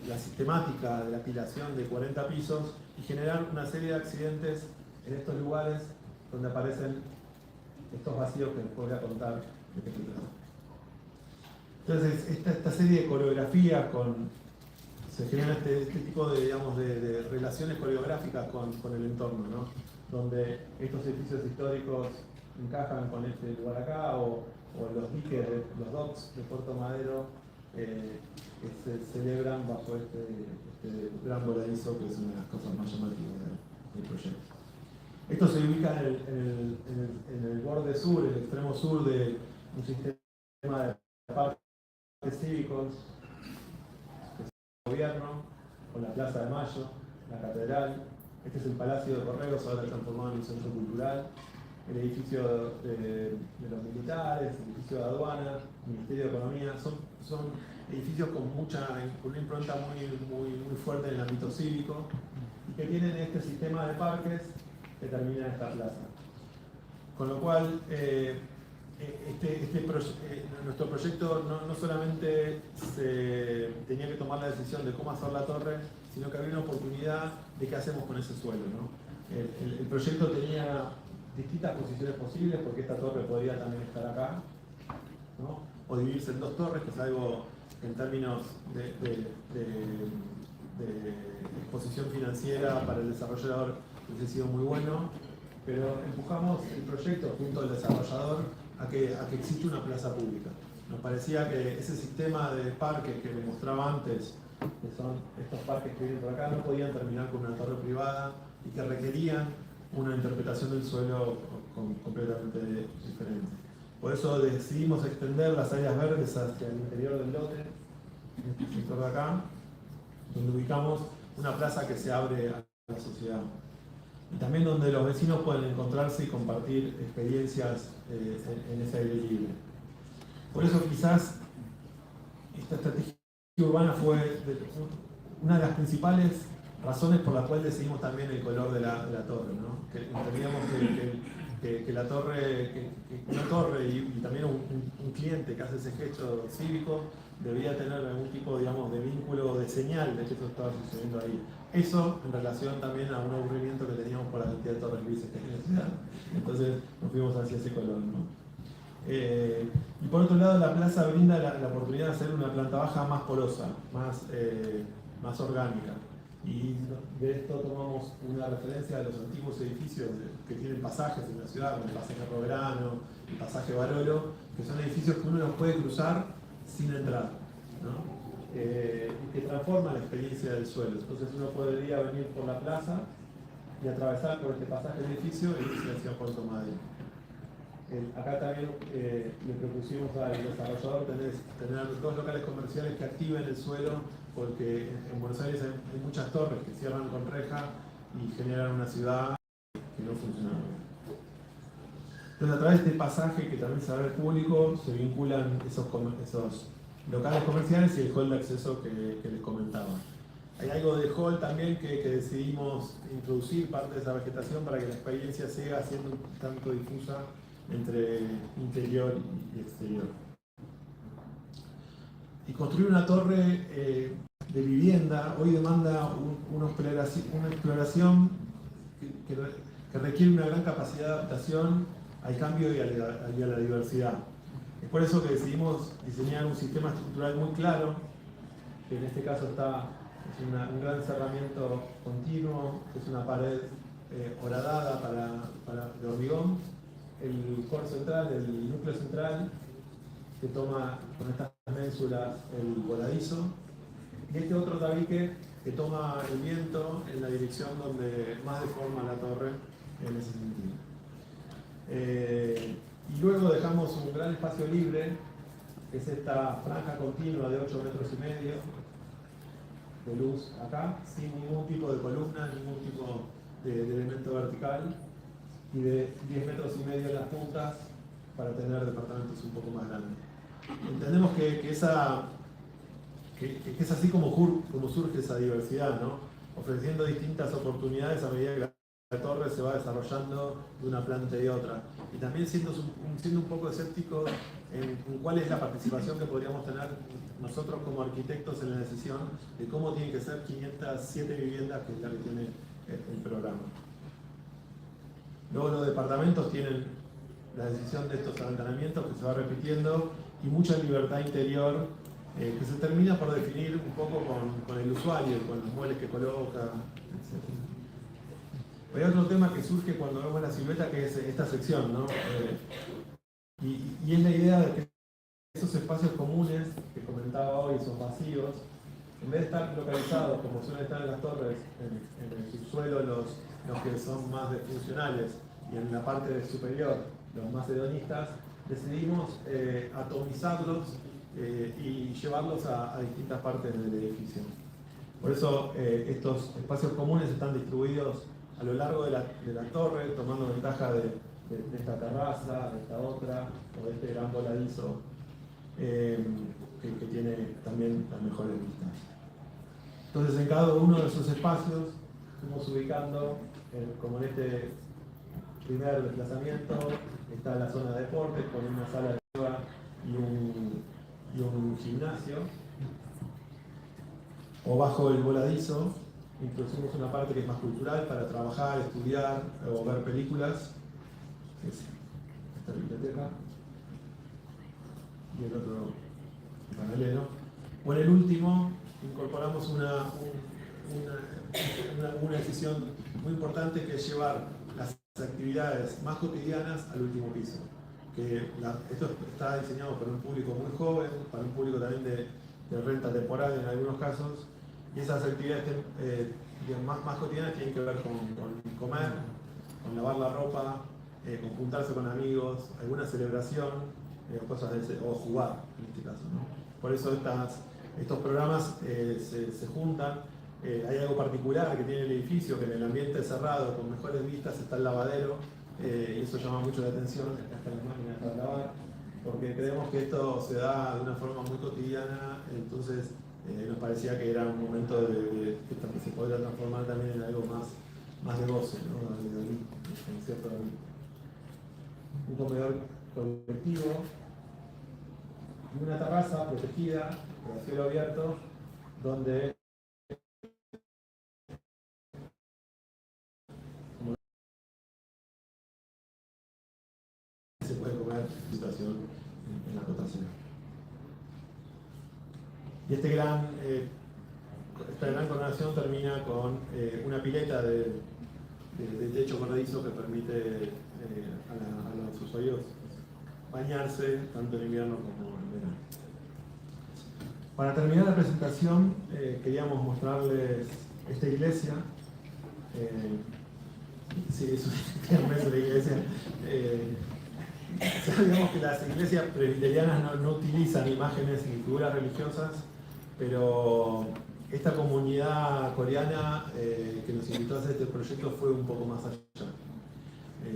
la sistemática de la apilación de 40 pisos y generar una serie de accidentes en estos lugares donde aparecen estos vacíos que les voy a contar de qué se trata. Entonces, esta serie de coreografías se generan este tipo de relaciones coreográficas con el entorno, ¿no? Donde estos edificios históricos encajan con este lugar acá, o los diques, los docks de Puerto Madero que se celebran bajo este gran voladizo, que es una de las cosas más llamativas del proyecto. Esto se ubica en el borde sur, el extremo sur de un sistema de parques cívicos, gobierno, con la Plaza de Mayo, la Catedral. Este es el Palacio de Correos, ahora transformado en un centro cultural. El edificio de los militares, el edificio de aduana, el Ministerio de Economía, son edificios con una impronta muy fuerte en el ámbito cívico y que tienen este sistema de parques que termina en esta plaza. Con lo cual, nuestro proyecto no solamente se tenía que tomar la decisión de cómo hacer la torre, sino que había una oportunidad de qué hacemos con ese suelo, ¿no? El proyecto tenía distintas posiciones posibles, porque esta torre podría también estar acá, ¿no? O dividirse en dos torres, que es algo que en términos de exposición financiera para el desarrollador hubiese sido muy bueno, pero empujamos el proyecto junto al desarrollador a que existe una plaza pública. Nos parecía que ese sistema de parques que les mostraba antes, que son estos parques que vienen por acá, no podían terminar con una torre privada y que requerían una interpretación del suelo completamente diferente. Por eso decidimos extender las áreas verdes hacia el interior del lote, en este sector de acá, donde ubicamos una plaza que se abre a la sociedad. Y también donde los vecinos pueden encontrarse y compartir experiencias en ese aire libre. Por eso quizás esta estrategia urbana fue una de las principales razones por las cuales decidimos también el color de la torre, ¿no? Que entendíamos que la torre, que una torre y también un cliente que hace ese gesto cívico debía tener algún tipo, digamos, de vínculo, de señal de que esto estaba sucediendo ahí. Eso en relación también a un aburrimiento que teníamos por la cantidad de torres grises que hay en la ciudad. Entonces nos fuimos hacia ese color, ¿no? Y por otro lado, la plaza brinda la oportunidad de hacer una planta baja más porosa, más orgánica. Y de esto tomamos una referencia a los antiguos edificios que tienen pasajes en la ciudad, como el pasaje Roverano, el pasaje Barolo, que son edificios que uno los puede cruzar sin entrar, ¿no? Y que transforman la experiencia del suelo. Entonces uno podría venir por la plaza y atravesar por este pasaje del edificio y irse hacia Puerto Madero. Acá también le propusimos al desarrollador tener dos locales comerciales que activen el suelo, porque en Buenos Aires hay muchas torres que cierran con reja y generan una ciudad que no funciona bien. Entonces, a través de este pasaje que también se abre al público, se vinculan esos locales comerciales y el hall de acceso que les comentaba. Hay algo de hall también que decidimos introducir parte de esa vegetación para que la experiencia siga siendo un tanto difusa entre interior y exterior. Y construir una torre de vivienda hoy demanda una exploración que requiere una gran capacidad de adaptación al cambio y a la diversidad. Es por eso que decidimos diseñar un sistema estructural muy claro, que en este caso es un gran cerramiento continuo, que es una pared horadada de hormigón, el core central, el núcleo central, que toma con estas ménsulas el voladizo, y este otro tabique que toma el viento en la dirección donde más deforma la torre en ese sentido. Y luego dejamos un gran espacio libre, que es esta franja continua de 8,5 metros de luz acá, sin ningún tipo de columna, ningún tipo de elemento vertical, y de 10,5 metros en las puntas para tener departamentos un poco más grandes. Entendemos que es así como surge esa diversidad, ¿no? Ofreciendo distintas oportunidades a medida que la torre se va desarrollando de una planta y otra. Y también siendo un poco escéptico en cuál es la participación que podríamos tener nosotros como arquitectos en la decisión de cómo tienen que ser 507 viviendas, que es la que tiene el programa. Luego los departamentos tienen la decisión de estos aventanamientos que se va repitiendo y mucha libertad interior que se termina por definir un poco con el usuario, con los muebles que coloca, etc. Hay otro tema que surge cuando vemos la silueta, que es esta sección, ¿no? Y es la idea de que esos espacios comunes que comentaba hoy, esos vacíos, en vez de estar localizados como suelen estar en las torres, en el subsuelo los que son más funcionales y en la parte superior los más hedonistas, decidimos atomizarlos y llevarlos a distintas partes del edificio. Por eso estos espacios comunes están distribuidos a lo largo de la torre, tomando ventaja de esta terraza, de esta otra, o de este gran voladizo que tiene también las mejores vistas. Entonces, en cada uno de esos espacios fuimos ubicando, como en este primer desplazamiento, está la zona de deportes con una sala de yoga y un gimnasio. O bajo el voladizo introducimos una parte que es más cultural para trabajar, estudiar o ver películas. Es esta biblioteca. Y el otro paralelo. O en el último incorporamos una decisión muy importante, que es llevar las actividades más cotidianas al último piso. Esto está diseñado para un público muy joven, para un público también de renta temporal en algunos casos, y esas actividades más cotidianas tienen que ver con comer, con lavar la ropa, con juntarse con amigos, alguna celebración, cosas o jugar en este caso, ¿no? Por eso estos programas se juntan. Hay algo particular que tiene el edificio, que en el ambiente cerrado, con mejores vistas, está el lavadero, y eso llama mucho la atención. Acá están las máquinas para lavar, porque creemos que esto se da de una forma muy cotidiana, entonces nos parecía que era un momento que se podría transformar también en algo más de goce, ¿no? Un comedor colectivo y una terraza protegida, a cielo abierto, donde se puede comer situación en la cotación. Y esta gran coronación termina con una pileta de techo corredizo que permite a los usuarios bañarse tanto en invierno como en verano. Para terminar la presentación, queríamos mostrarles esta iglesia. Sí, es una iglesia. Sabemos que las iglesias presbiterianas no utilizan imágenes ni figuras religiosas, pero esta comunidad coreana que nos invitó a hacer este proyecto fue un poco más allá.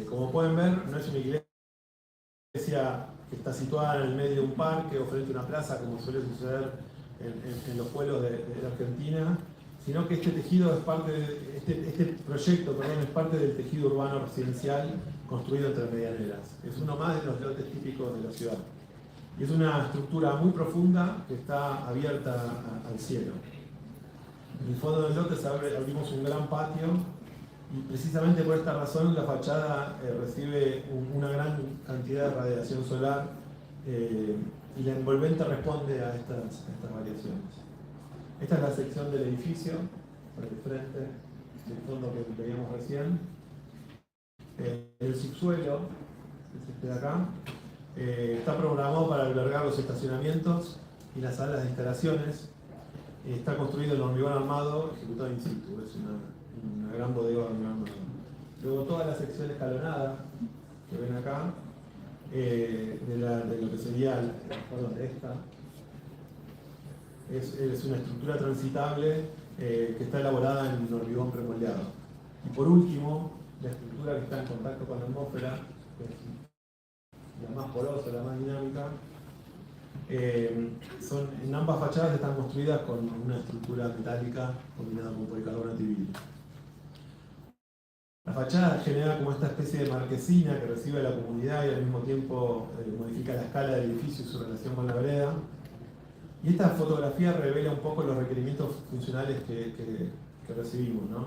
Como pueden ver, no es una iglesia que está situada en el medio de un parque o frente a una plaza, como suele suceder en los pueblos de la Argentina, sino que este tejido es parte de, este proyecto, perdón, es parte del tejido urbano residencial construido entre medianeras. Es uno más de los lotes típicos de la ciudad. Y es una estructura muy profunda que está abierta al cielo. En el fondo del lote abrimos un gran patio y precisamente por esta razón la fachada recibe una gran cantidad de radiación solar y la envolvente responde a estas variaciones. Esta es la sección del edificio, por el frente, el fondo que veíamos recién. El subsuelo, que es este de acá, está programado para albergar los estacionamientos y las salas de instalaciones. Está construido en hormigón armado, ejecutado in situ, es una gran bodega de hormigón armado. Luego toda la sección escalonada que ven acá, de lo que sería de esta, es una estructura transitable que está elaborada en hormigón premoldeado. Y por último, la estructura que está en contacto con la atmósfera, que es la más porosa, la más dinámica, en ambas fachadas están construidas con una estructura metálica combinada con policarbonato y vidrio. La fachada genera como esta especie de marquesina que recibe a la comunidad y al mismo tiempo modifica la escala del edificio y su relación con la vereda. Y esta fotografía revela un poco los requerimientos funcionales que recibimos, ¿no?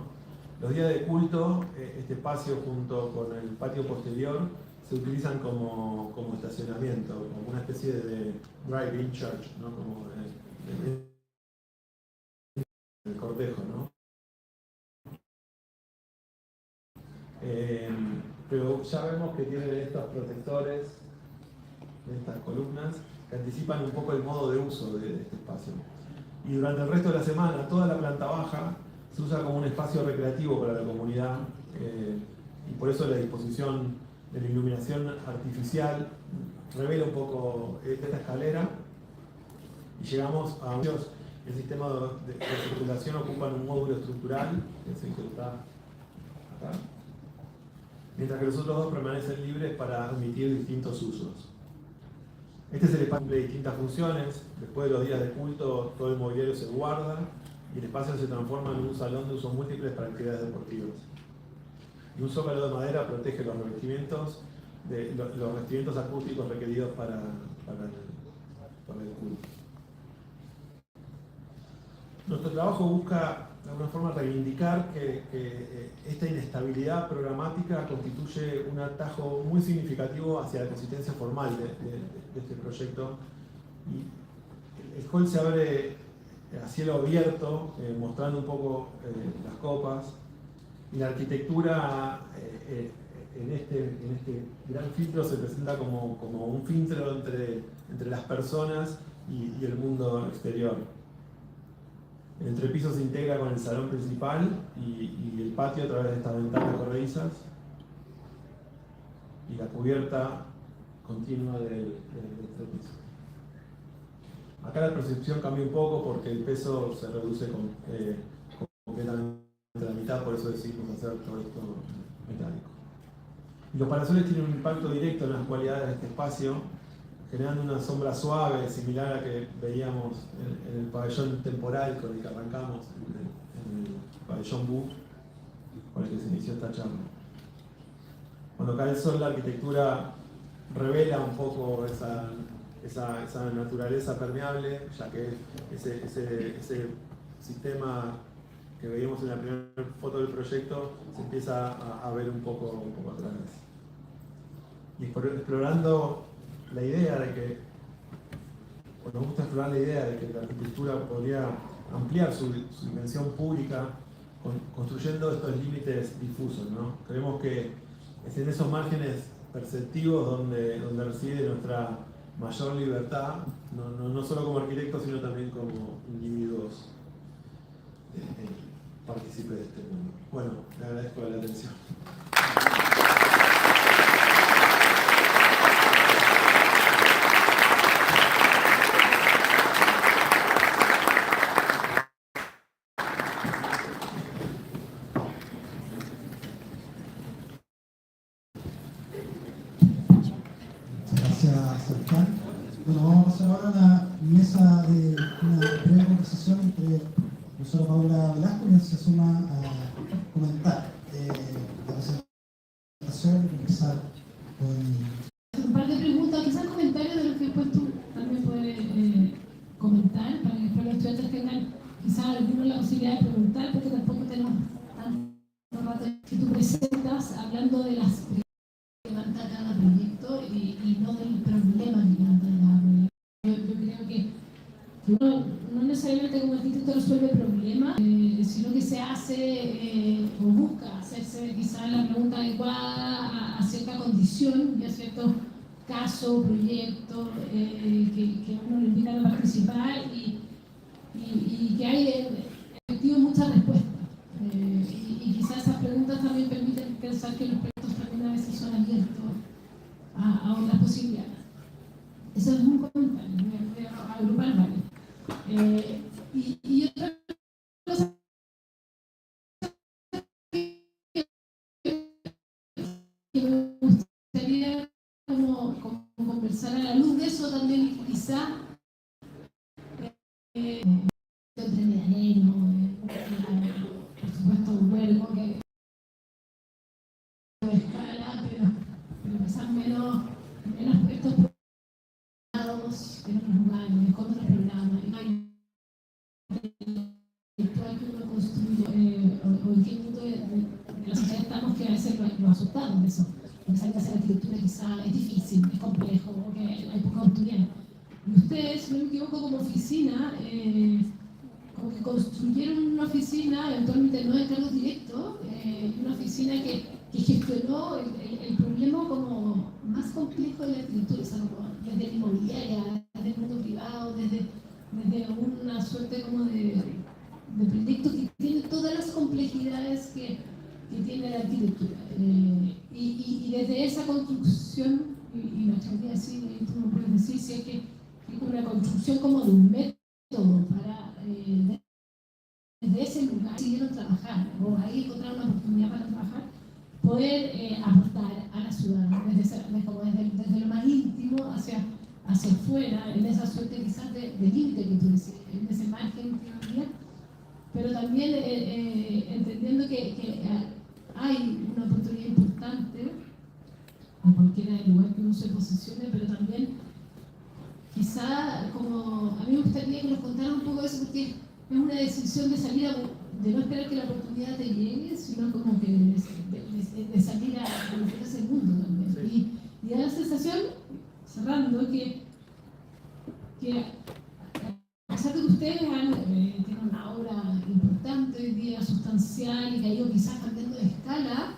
Los días de culto, este espacio junto con el patio posterior se utilizan como estacionamiento, como una especie de drive-in church, ¿no? Como el cortejo, ¿no? Pero ya vemos que tienen estos protectores, estas columnas, que anticipan un poco el modo de uso de este espacio. Y durante el resto de la semana, toda la planta baja se usa como un espacio recreativo para la comunidad, y por eso la disposición de la iluminación artificial revela un poco esta escalera, y llegamos a el sistema de circulación ocupa un módulo estructural, que es el que está acá, mientras que los otros dos permanecen libres para admitir distintos usos. Este es el espacio de distintas funciones. Después de los días de culto, todo el mobiliario se guarda y el espacio se transforma en un salón de usos múltiples para actividades deportivas. Y un zócalo de madera protege los revestimientos acústicos requeridos para el culto. Nuestro trabajo busca de alguna forma reivindicar que esta inestabilidad programática constituye un atajo muy significativo hacia la consistencia formal de este proyecto. Y el hall se abre a cielo abierto, mostrando un poco las copas, y la arquitectura en este gran filtro se presenta como un filtro entre las personas y el mundo exterior. El entrepiso se integra con el salón principal y el patio a través de estas ventanas corredizas y la cubierta continua del entrepiso. Acá la percepción cambia un poco porque el peso se reduce completamente a la mitad, por eso decidimos hacer todo esto metálico. Y los parasoles tienen un impacto directo en las cualidades de este espacio, generando una sombra suave, similar a la que veíamos en el pabellón temporal con el que arrancamos, en el pabellón Bu, con el que se inició esta charla. Cuando cae el sol, la arquitectura revela un poco esa naturaleza permeable, ya que ese sistema que veíamos en la primera foto del proyecto se empieza a ver un poco a través. Y explorando la idea de que, o nos gusta explorar la idea de que la arquitectura podría ampliar su dimensión pública construyendo estos límites difusos, ¿no? Creemos que es en esos márgenes perceptivos donde reside nuestra mayor libertad, no solo como arquitectos, sino también como individuos partícipes de este mundo. Bueno, le agradezco la atención. Gracias, Serkan. Bueno, vamos a hacer ahora una breve conversación entre profesora Paula Velasco, quien se suma a comentar la presentación y empezar con... Un par de preguntas, quizás comentarios de lo que después tú también puedes comentar, para que después los estudiantes tengan quizás algunos la posibilidad de preguntar, porque tampoco tenemos tanto rato que tú presentas hablando de las que levanta cada proyecto y no del problema que levanta cada proyecto. Yo creo que uno no necesariamente como arquitecto resuelve problemas, sino que se hace o busca hacerse quizás la pregunta adecuada a cierta condición y a cierto caso, proyecto que uno le invitan a participar y que hay efectivo muchas respuestas. Y quizás esas preguntas también permiten pensar que los proyectos también a veces son abiertos a otras posibilidades. Eso es un comentario, voy a agrupar varios. Y otra cosa que me gustaría como conversar a la luz de eso también, quizá por supuesto un huelgo que escala, pero quizás menos estos programas, en otros lugares, con otros programas, virtual que uno construye, o en qué mundo de la sociedad estamos, que a veces nos asustamos de eso. Porque salir a hacer arquitectura quizás es difícil, es complejo, porque hay poca oportunidad. Y ustedes, si no me equivoco, como oficina, como que construyeron una oficina, eventualmente no de cargos directos, una oficina que gestionó el problema como más complejo de la arquitectura, o sea, desde la inmobiliaria, desde el mundo privado, desde una suerte como de proyecto que tiene todas las complejidades que tiene la arquitectura. Y desde esa construcción, y me atrevería a decir, y tú me puedes decir si es que es una construcción como de un método para desde ese lugar siguieron trabajando, o ahí encontraron una oportunidad para trabajar, poder aportar a la ciudad desde lo más íntimo hacia afuera, en esa suerte quizás de límite que tú decías, en ese margen que había, pero también entendiendo que hay una oportunidad importante en cualquier lugar que uno se posicione, pero también quizá como a mí me gustaría que nos contaran un poco de eso, porque es una decisión de salir de no esperar que la oportunidad te llegue, sino como que de salir a lo que es el mundo también. Sí. Y da la sensación, cerrando, que a pesar de que ustedes tienen una obra importante hoy día, sustancial, y que ha ido quizás cambiando de escala,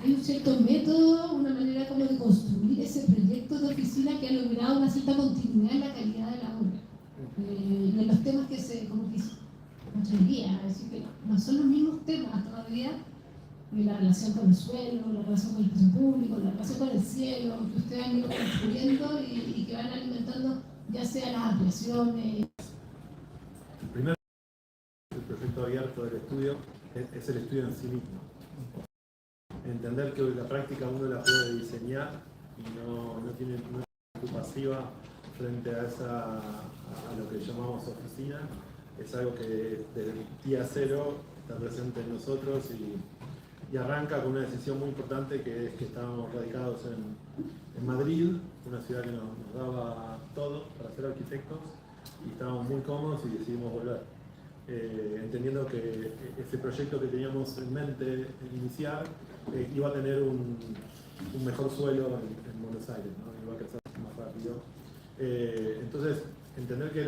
hay un cierto método, una manera como de construir ese proyecto de oficina que ha logrado una cierta continuidad en la calidad de la obra. Y en los temas que se, como que no se guía, es decir, que no son los mismos temas todavía, la relación con el suelo, la relación con el espacio público, la relación con el cielo, que ustedes han ido construyendo y que van alimentando ya sea las ampliaciones. El proyecto abierto del estudio es el estudio en sí mismo. Entender que la práctica uno la puede diseñar y no tiene una pasiva frente a lo que llamamos oficina. Es algo que desde el día cero está presente en nosotros y arranca con una decisión muy importante, que es que estábamos radicados en Madrid, una ciudad que nos daba todo para ser arquitectos, y estábamos muy cómodos y decidimos volver. Entendiendo que ese proyecto que teníamos en mente iniciar iba a tener un mejor suelo en Buenos Aires, ¿no? Iba a crecer más rápido. Entonces, entender que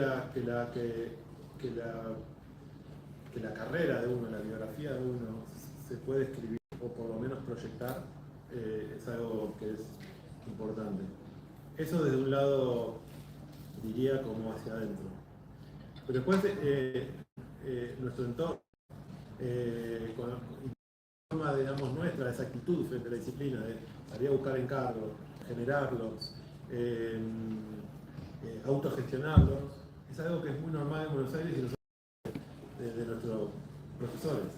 la carrera de uno, la biografía de uno, se puede escribir o por lo menos proyectar, es algo que es importante. Eso desde un lado, diría, como hacia adentro. Pero después nuestro entorno, con la forma, digamos, nuestra, esa actitud frente a la disciplina de salir a buscar encargos, generarlos, autogestionarlos, es algo que es muy normal en Buenos Aires y nosotros de nuestros profesores,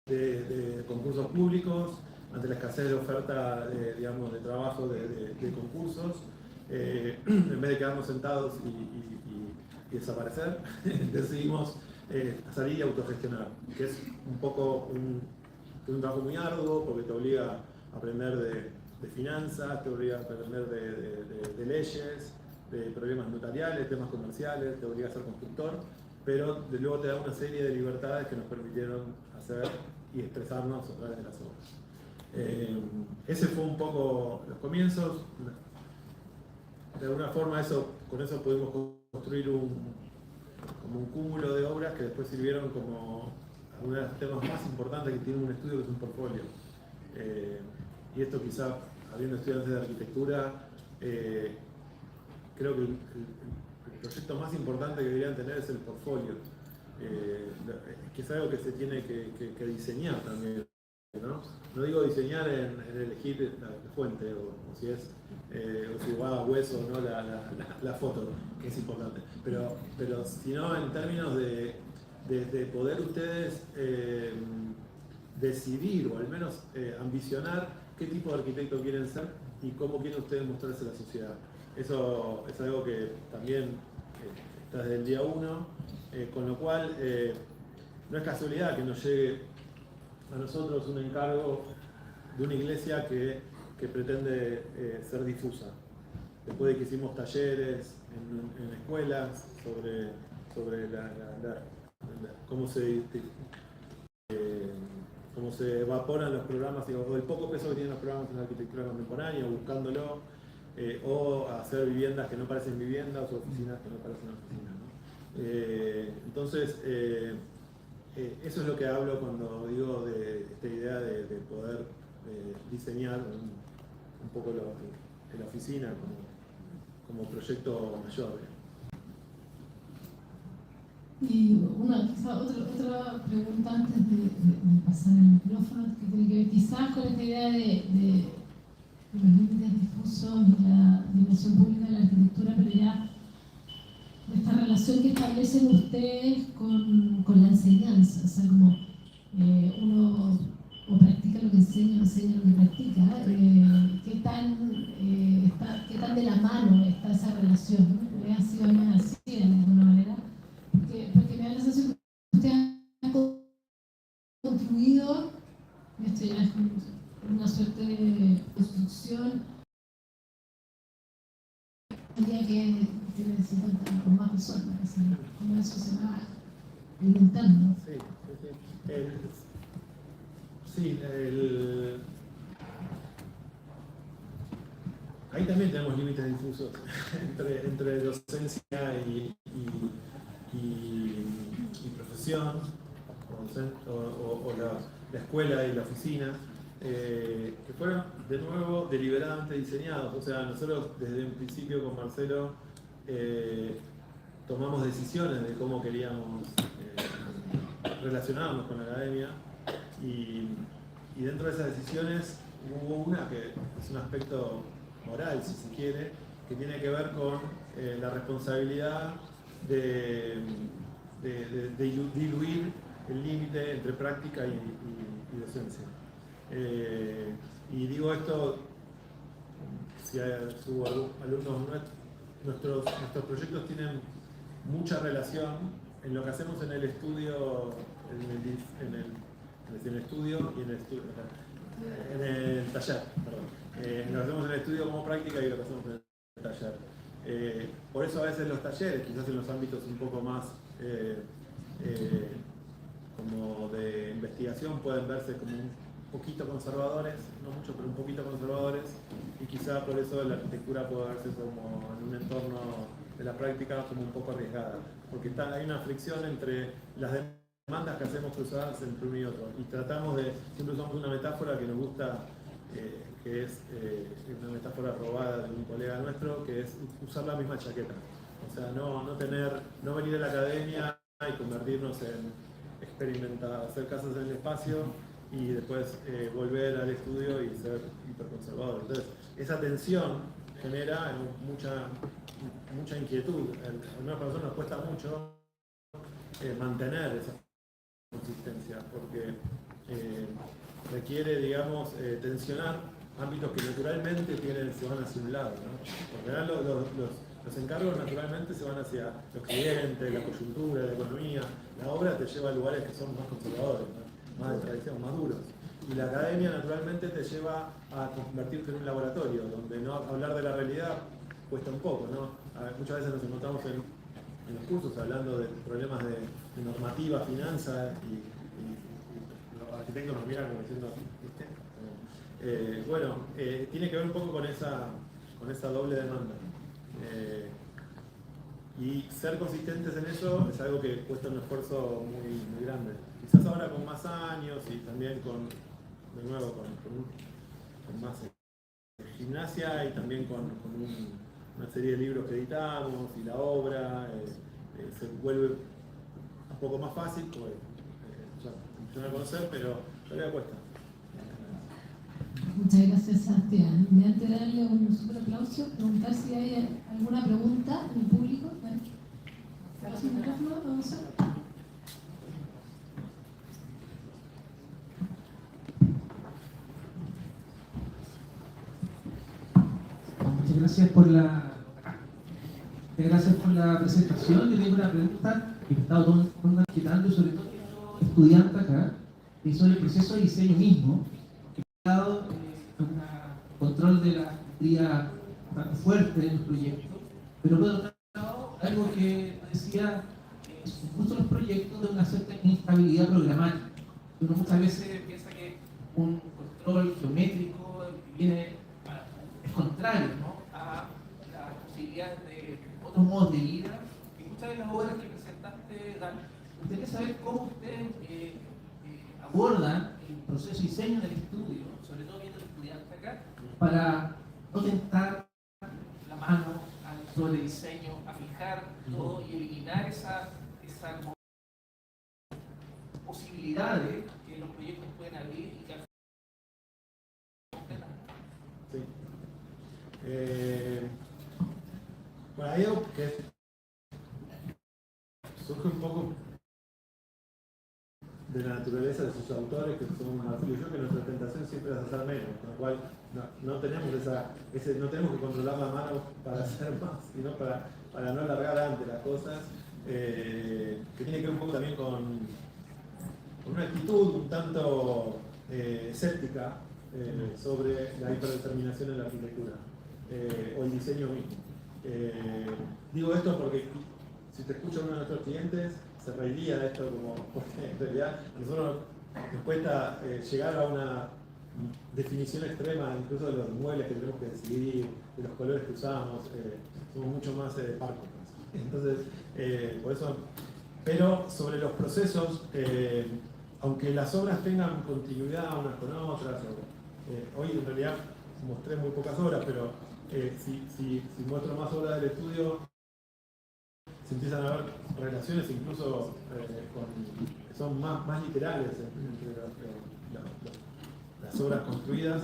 de concursos públicos, ante la escasez de oferta digamos, de trabajo de concursos, en vez de quedarnos sentados y desaparecer, decidimos salir y autogestionar, que es un poco un trabajo muy arduo porque te obliga a aprender de finanzas, te obliga a aprender de leyes, de problemas notariales, temas comerciales, te obliga a ser constructor, pero luego te da una serie de libertades que nos permitieron hacer y expresarnos a través de las obras. Ese fue un poco los comienzos. De alguna forma con eso pudimos construir como un cúmulo de obras que después sirvieron como uno de los temas más importantes que tiene un estudio, que es un portfolio. Y esto quizá, habiendo estudiantes de arquitectura, creo que el proyecto más importante que deberían tener es el portfolio, que es algo que se tiene que diseñar también, ¿no? No digo diseñar en elegir la fuente o si es o si va a hueso o no la foto, que es importante, pero sino en términos de poder ustedes decidir o al menos ambicionar qué tipo de arquitecto quieren ser y cómo quieren ustedes mostrarse a la sociedad. Eso es algo que también está desde el día 1, con lo cual no es casualidad que nos llegue a nosotros un encargo de una iglesia que pretende ser difusa. Después de que hicimos talleres en escuelas sobre cómo se evaporan los programas, o el poco peso que tienen los programas en la arquitectura contemporánea, buscándolo, o hacer viviendas que no parecen viviendas o oficinas que no parecen oficinas, ¿no? Entonces, eso es lo que hablo cuando digo de esta idea de poder diseñar un poco la oficina como proyecto mayor. Y quizá otra pregunta antes de pasar el micrófono, que tiene que ver quizás con esta idea de los límites difusos y la dimensión pública de la arquitectura, pero ya esta relación que establecen ustedes con la enseñanza, o sea, como uno o practica lo que enseña o enseña lo que practica, ¿qué tan de la mano está esa relación? ¿No? ¿Ha sido más así de alguna manera? Porque me da la sensación que ustedes han construido, esto ya es una suerte de construcción, día que tiene 50 o más personas, así, como eso se va inventando. Ahí también tenemos límites difusos entre docencia y profesión, o la escuela y la oficina, que fueron de nuevo deliberadamente diseñados. O sea, nosotros desde un principio con Marcelo tomamos decisiones de cómo queríamos relacionarnos con la academia, y dentro de esas decisiones hubo una que es un aspecto moral, si se quiere, que tiene que ver con la responsabilidad de diluir el límite entre práctica y docencia. Y digo esto, si sus alumnos, nuestros proyectos tienen mucha relación en lo que hacemos en el estudio, en el estudio y en el taller, perdón. Lo que hacemos en el estudio como práctica y lo que hacemos en el taller. Por eso a veces los talleres, quizás en los ámbitos un poco más como de investigación, pueden verse como un poquito conservadores, no mucho, pero un poquito conservadores, y quizá por eso la arquitectura puede verse como en un entorno de la práctica como un poco arriesgada, porque hay una fricción entre las demandas que hacemos cruzadas entre uno y otro, y tratamos siempre usamos una metáfora que nos gusta, que es una metáfora robada de un colega nuestro, que es usar la misma chaqueta. O sea, no venir a la academia y convertirnos en experimentar, hacer casas en el espacio y después volver al estudio y ser hiperconservador. Entonces, esa tensión genera mucha inquietud. A algunas personas nos cuesta mucho mantener esa consistencia, porque requiere, digamos, tensionar ámbitos que naturalmente se van hacia un lado, ¿no? Por general los encargos naturalmente se van hacia los clientes, la coyuntura, la economía. La obra te lleva a lugares que son más conservadores, ¿no? Más de tradición, más duros. Y la academia naturalmente te lleva a convertirte en un laboratorio, donde no hablar de la realidad cuesta un poco, ¿no? Muchas veces nos encontramos en los cursos hablando de problemas de normativa, finanzas, y los arquitectos nos miran como diciendo, ¿viste? Tiene que ver un poco con esa doble demanda. Y ser consistentes en eso es algo que cuesta un esfuerzo muy, muy grande. Quizás ahora con más años y también con más gimnasia y también con una serie de libros que editamos y la obra, se vuelve un poco más fácil, porque ya funciona a conocer, pero todavía cuesta. Muchas gracias, Sebastián. Y antes de darle un super aplauso, preguntar si hay alguna pregunta en el público. ¿Paso el micrófono? Vamos a ver. Muchas gracias por la presentación. Yo tengo una pregunta que he estado inquietando, sobre todo que estudiante acá, y sobre el proceso de diseño mismo, que ha dado un control de la geometría bastante fuerte en el proyecto, pero por otro lado, algo que decía, incluso los proyectos de una cierta instabilidad programática. Uno muchas veces piensa que un control geométrico es contrario, ¿no?, a la posibilidad de otros modos de vida. Y muchas de las obras que presentaste dan. Me gustaría saber cómo ustedes abordan el proceso de diseño del estudio, sobre todo viendo al estudiante acá, para no tentar la mano al sobrediseño, a fijar todo y eliminar esa posibilidades que los proyectos pueden abrir y que al Sí. Bueno, hay algo que surge un poco de la naturaleza de sus autores, que son yo que nuestra tentación siempre es hacer menos, con lo cual no tenemos no tenemos que controlar la mano para hacer más, sino para no alargar antes las cosas, que tiene que ver un poco también con una actitud un tanto escéptica sobre la hiperdeterminación en la arquitectura o el diseño mismo. Digo esto porque si te escucha uno de nuestros clientes se reiría de esto, porque en realidad a nosotros nos cuesta llegar a una definición extrema incluso de los muebles que tenemos que decidir, de los colores que usamos, somos mucho más parcos. Entonces, por eso, pero sobre los procesos, aunque las obras tengan continuidad unas con otras, hoy en realidad mostré muy pocas obras, pero si muestro más obras del estudio, se empiezan a ver relaciones incluso que son más literales entre las obras construidas.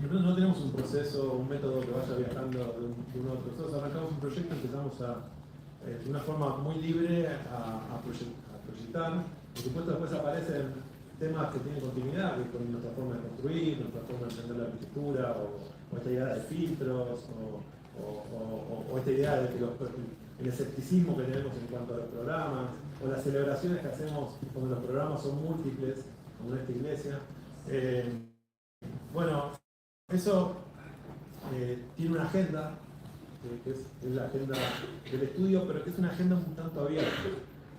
No tenemos un proceso, un método que vaya viajando de uno a otro. Nosotros arrancamos un proyecto, empezamos de una forma muy libre a proyectar. Por supuesto, después aparecen temas que tienen continuidad, que con nuestra forma de construir, nuestra forma de entender la arquitectura, o esta idea de filtros, o esta idea de que el escepticismo que tenemos en cuanto a los programas, o las celebraciones que hacemos cuando los programas son múltiples, como en esta iglesia. Bueno, eso tiene una agenda, que es la agenda del estudio, pero que es una agenda un tanto abierta.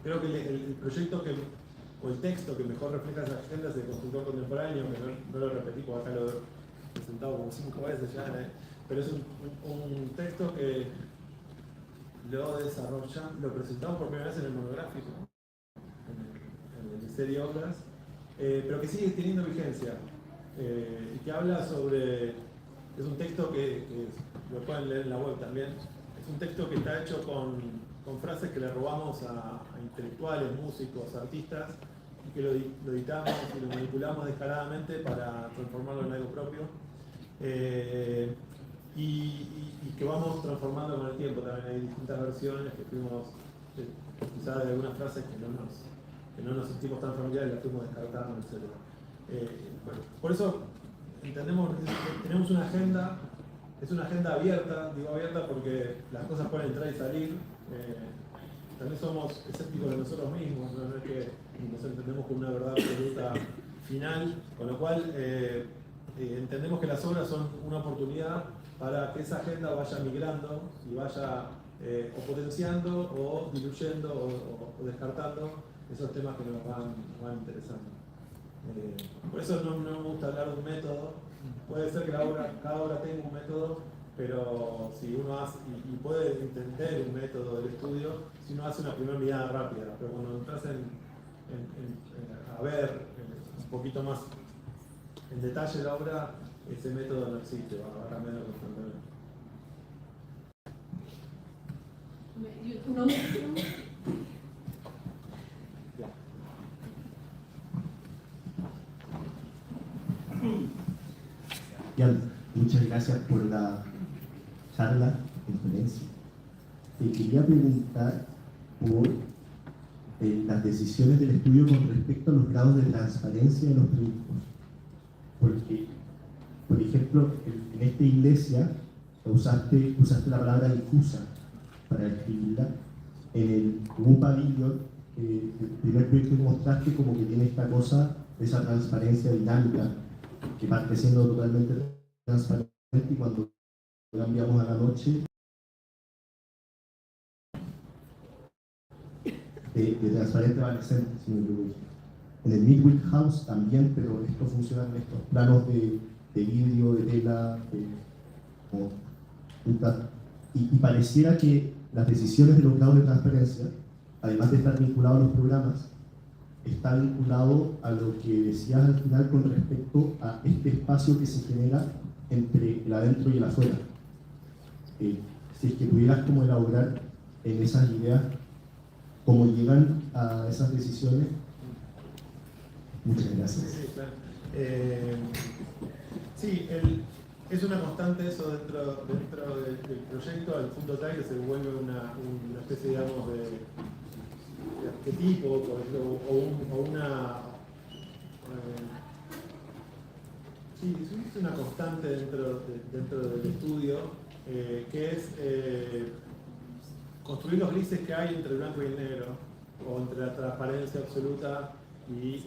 Creo que el proyecto o el texto que mejor refleja esa agenda es el constructor contemporáneo, que no lo repetí porque acá lo he presentado como 5 veces ya, pero es un texto que lo presentamos por primera vez en el monográfico, en el Miseria Obras, pero que sigue teniendo vigencia, y que habla sobre, es un texto que lo pueden leer en la web también, es un texto que está hecho con frases que le robamos a intelectuales, músicos, artistas, y que lo editamos y lo manipulamos descaradamente para transformarlo en algo propio, y que vamos transformando con el tiempo. También hay distintas versiones que fuimos, quizás de algunas frases que no nos sentimos tan familiares, las fuimos descartando, etc. Bueno, por eso entendemos, tenemos una agenda, es una agenda abierta, digo abierta porque las cosas pueden entrar y salir. También somos escépticos de nosotros mismos, no es que nos entendemos con una verdad absoluta final, con lo cual entendemos que las obras son una oportunidad para que esa agenda vaya migrando y vaya o potenciando o diluyendo o descartando esos temas que nos van interesando. Por eso no me gusta hablar de un método. Puede ser que cada obra tenga un método, pero si uno hace, y puede entender un método del estudio, si uno hace una primera mirada rápida, pero cuando entras a ver un poquito más en detalle la obra, ese método no existe, va cambiando constantemente. Muchas gracias por la charla, conferencia. Te quería preguntar por las decisiones del estudio con respecto a los grados de transparencia de los productos. Porque, por ejemplo, en esta iglesia usaste la palabra difusa para escribirla. En un pabellón, el primer proyecto que mostraste como que tiene esta cosa, esa transparencia dinámica, que parte siendo totalmente transparente y cuando cambiamos a la noche de transparente a vanescente, si me equivoco. En el Midwick House también, pero esto funciona en estos planos de vidrio, de tela, y pareciera que las decisiones de los grados de transparencia, además de estar vinculados a los programas, está vinculado a lo que decías al final con respecto a este espacio que se genera entre el adentro y el afuera. Si es que pudieras como elaborar en esas ideas cómo llegan a esas decisiones. Muchas gracias. Sí, claro. Sí, es una constante eso dentro del proyecto, al punto tal que se vuelve una especie, digamos, de arquetipo, por ejemplo, o una... sí, es una constante dentro del estudio, que es construir los grises que hay entre el blanco y el negro, o entre la transparencia absoluta y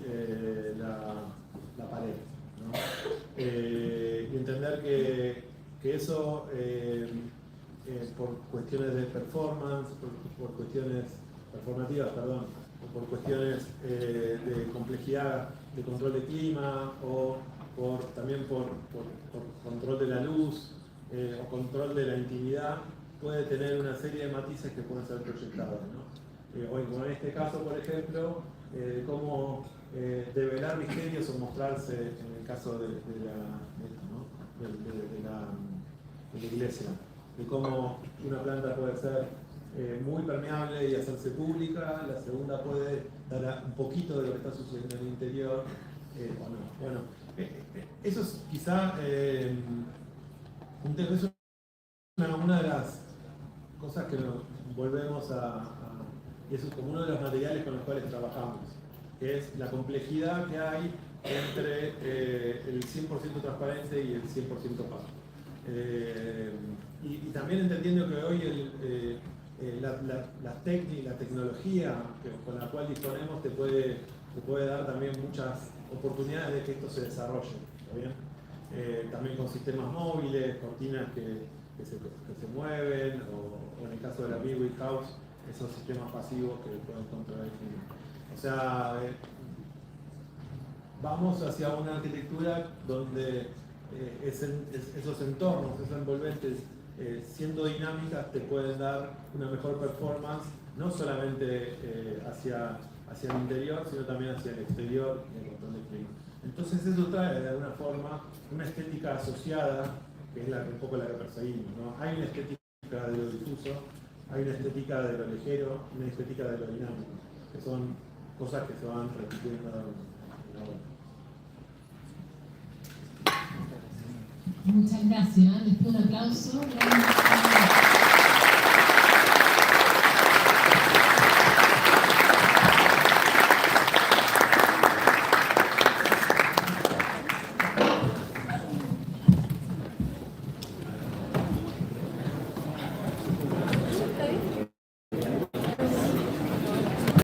la pared, ¿no? Y entender que eso, por cuestiones de performance, por cuestiones performativas, perdón, o por cuestiones de complejidad de control de clima, o también por control de la luz, o control de la intimidad, puede tener una serie de matices que pueden ser proyectados, ¿no? O como en este caso, por ejemplo, cómo develar misterios o mostrarse en el caso de la iglesia, de cómo una planta puede ser muy permeable y hacerse pública, la segunda puede dar un poquito de lo que está sucediendo en el interior, o no. Bueno, eso es quizá una de las cosas que nos volvemos y eso es como uno de los materiales con los cuales trabajamos, que es la complejidad que hay entre el 100% transparencia y el 100% pago. Y también entendiendo que hoy la tecnología con la cual disponemos te puede dar también muchas oportunidades de que esto se desarrolle, ¿está bien? También con sistemas móviles, cortinas que se mueven, o en el caso de la Midwick House, esos sistemas pasivos que pueden controlar el clima. O sea, vamos hacia una arquitectura donde esos entornos, esos envolventes, siendo dinámicas, te pueden dar una mejor performance, no solamente hacia el interior, sino también hacia el exterior y el control del clima. Entonces eso trae de alguna forma una estética asociada, que es un poco la que perseguimos, ¿no? Hay una estética de lo difuso, hay una estética de lo ligero, una estética de lo dinámico, que son cosas que se van repitiendo en la obra. Muchas gracias. Les pido un aplauso.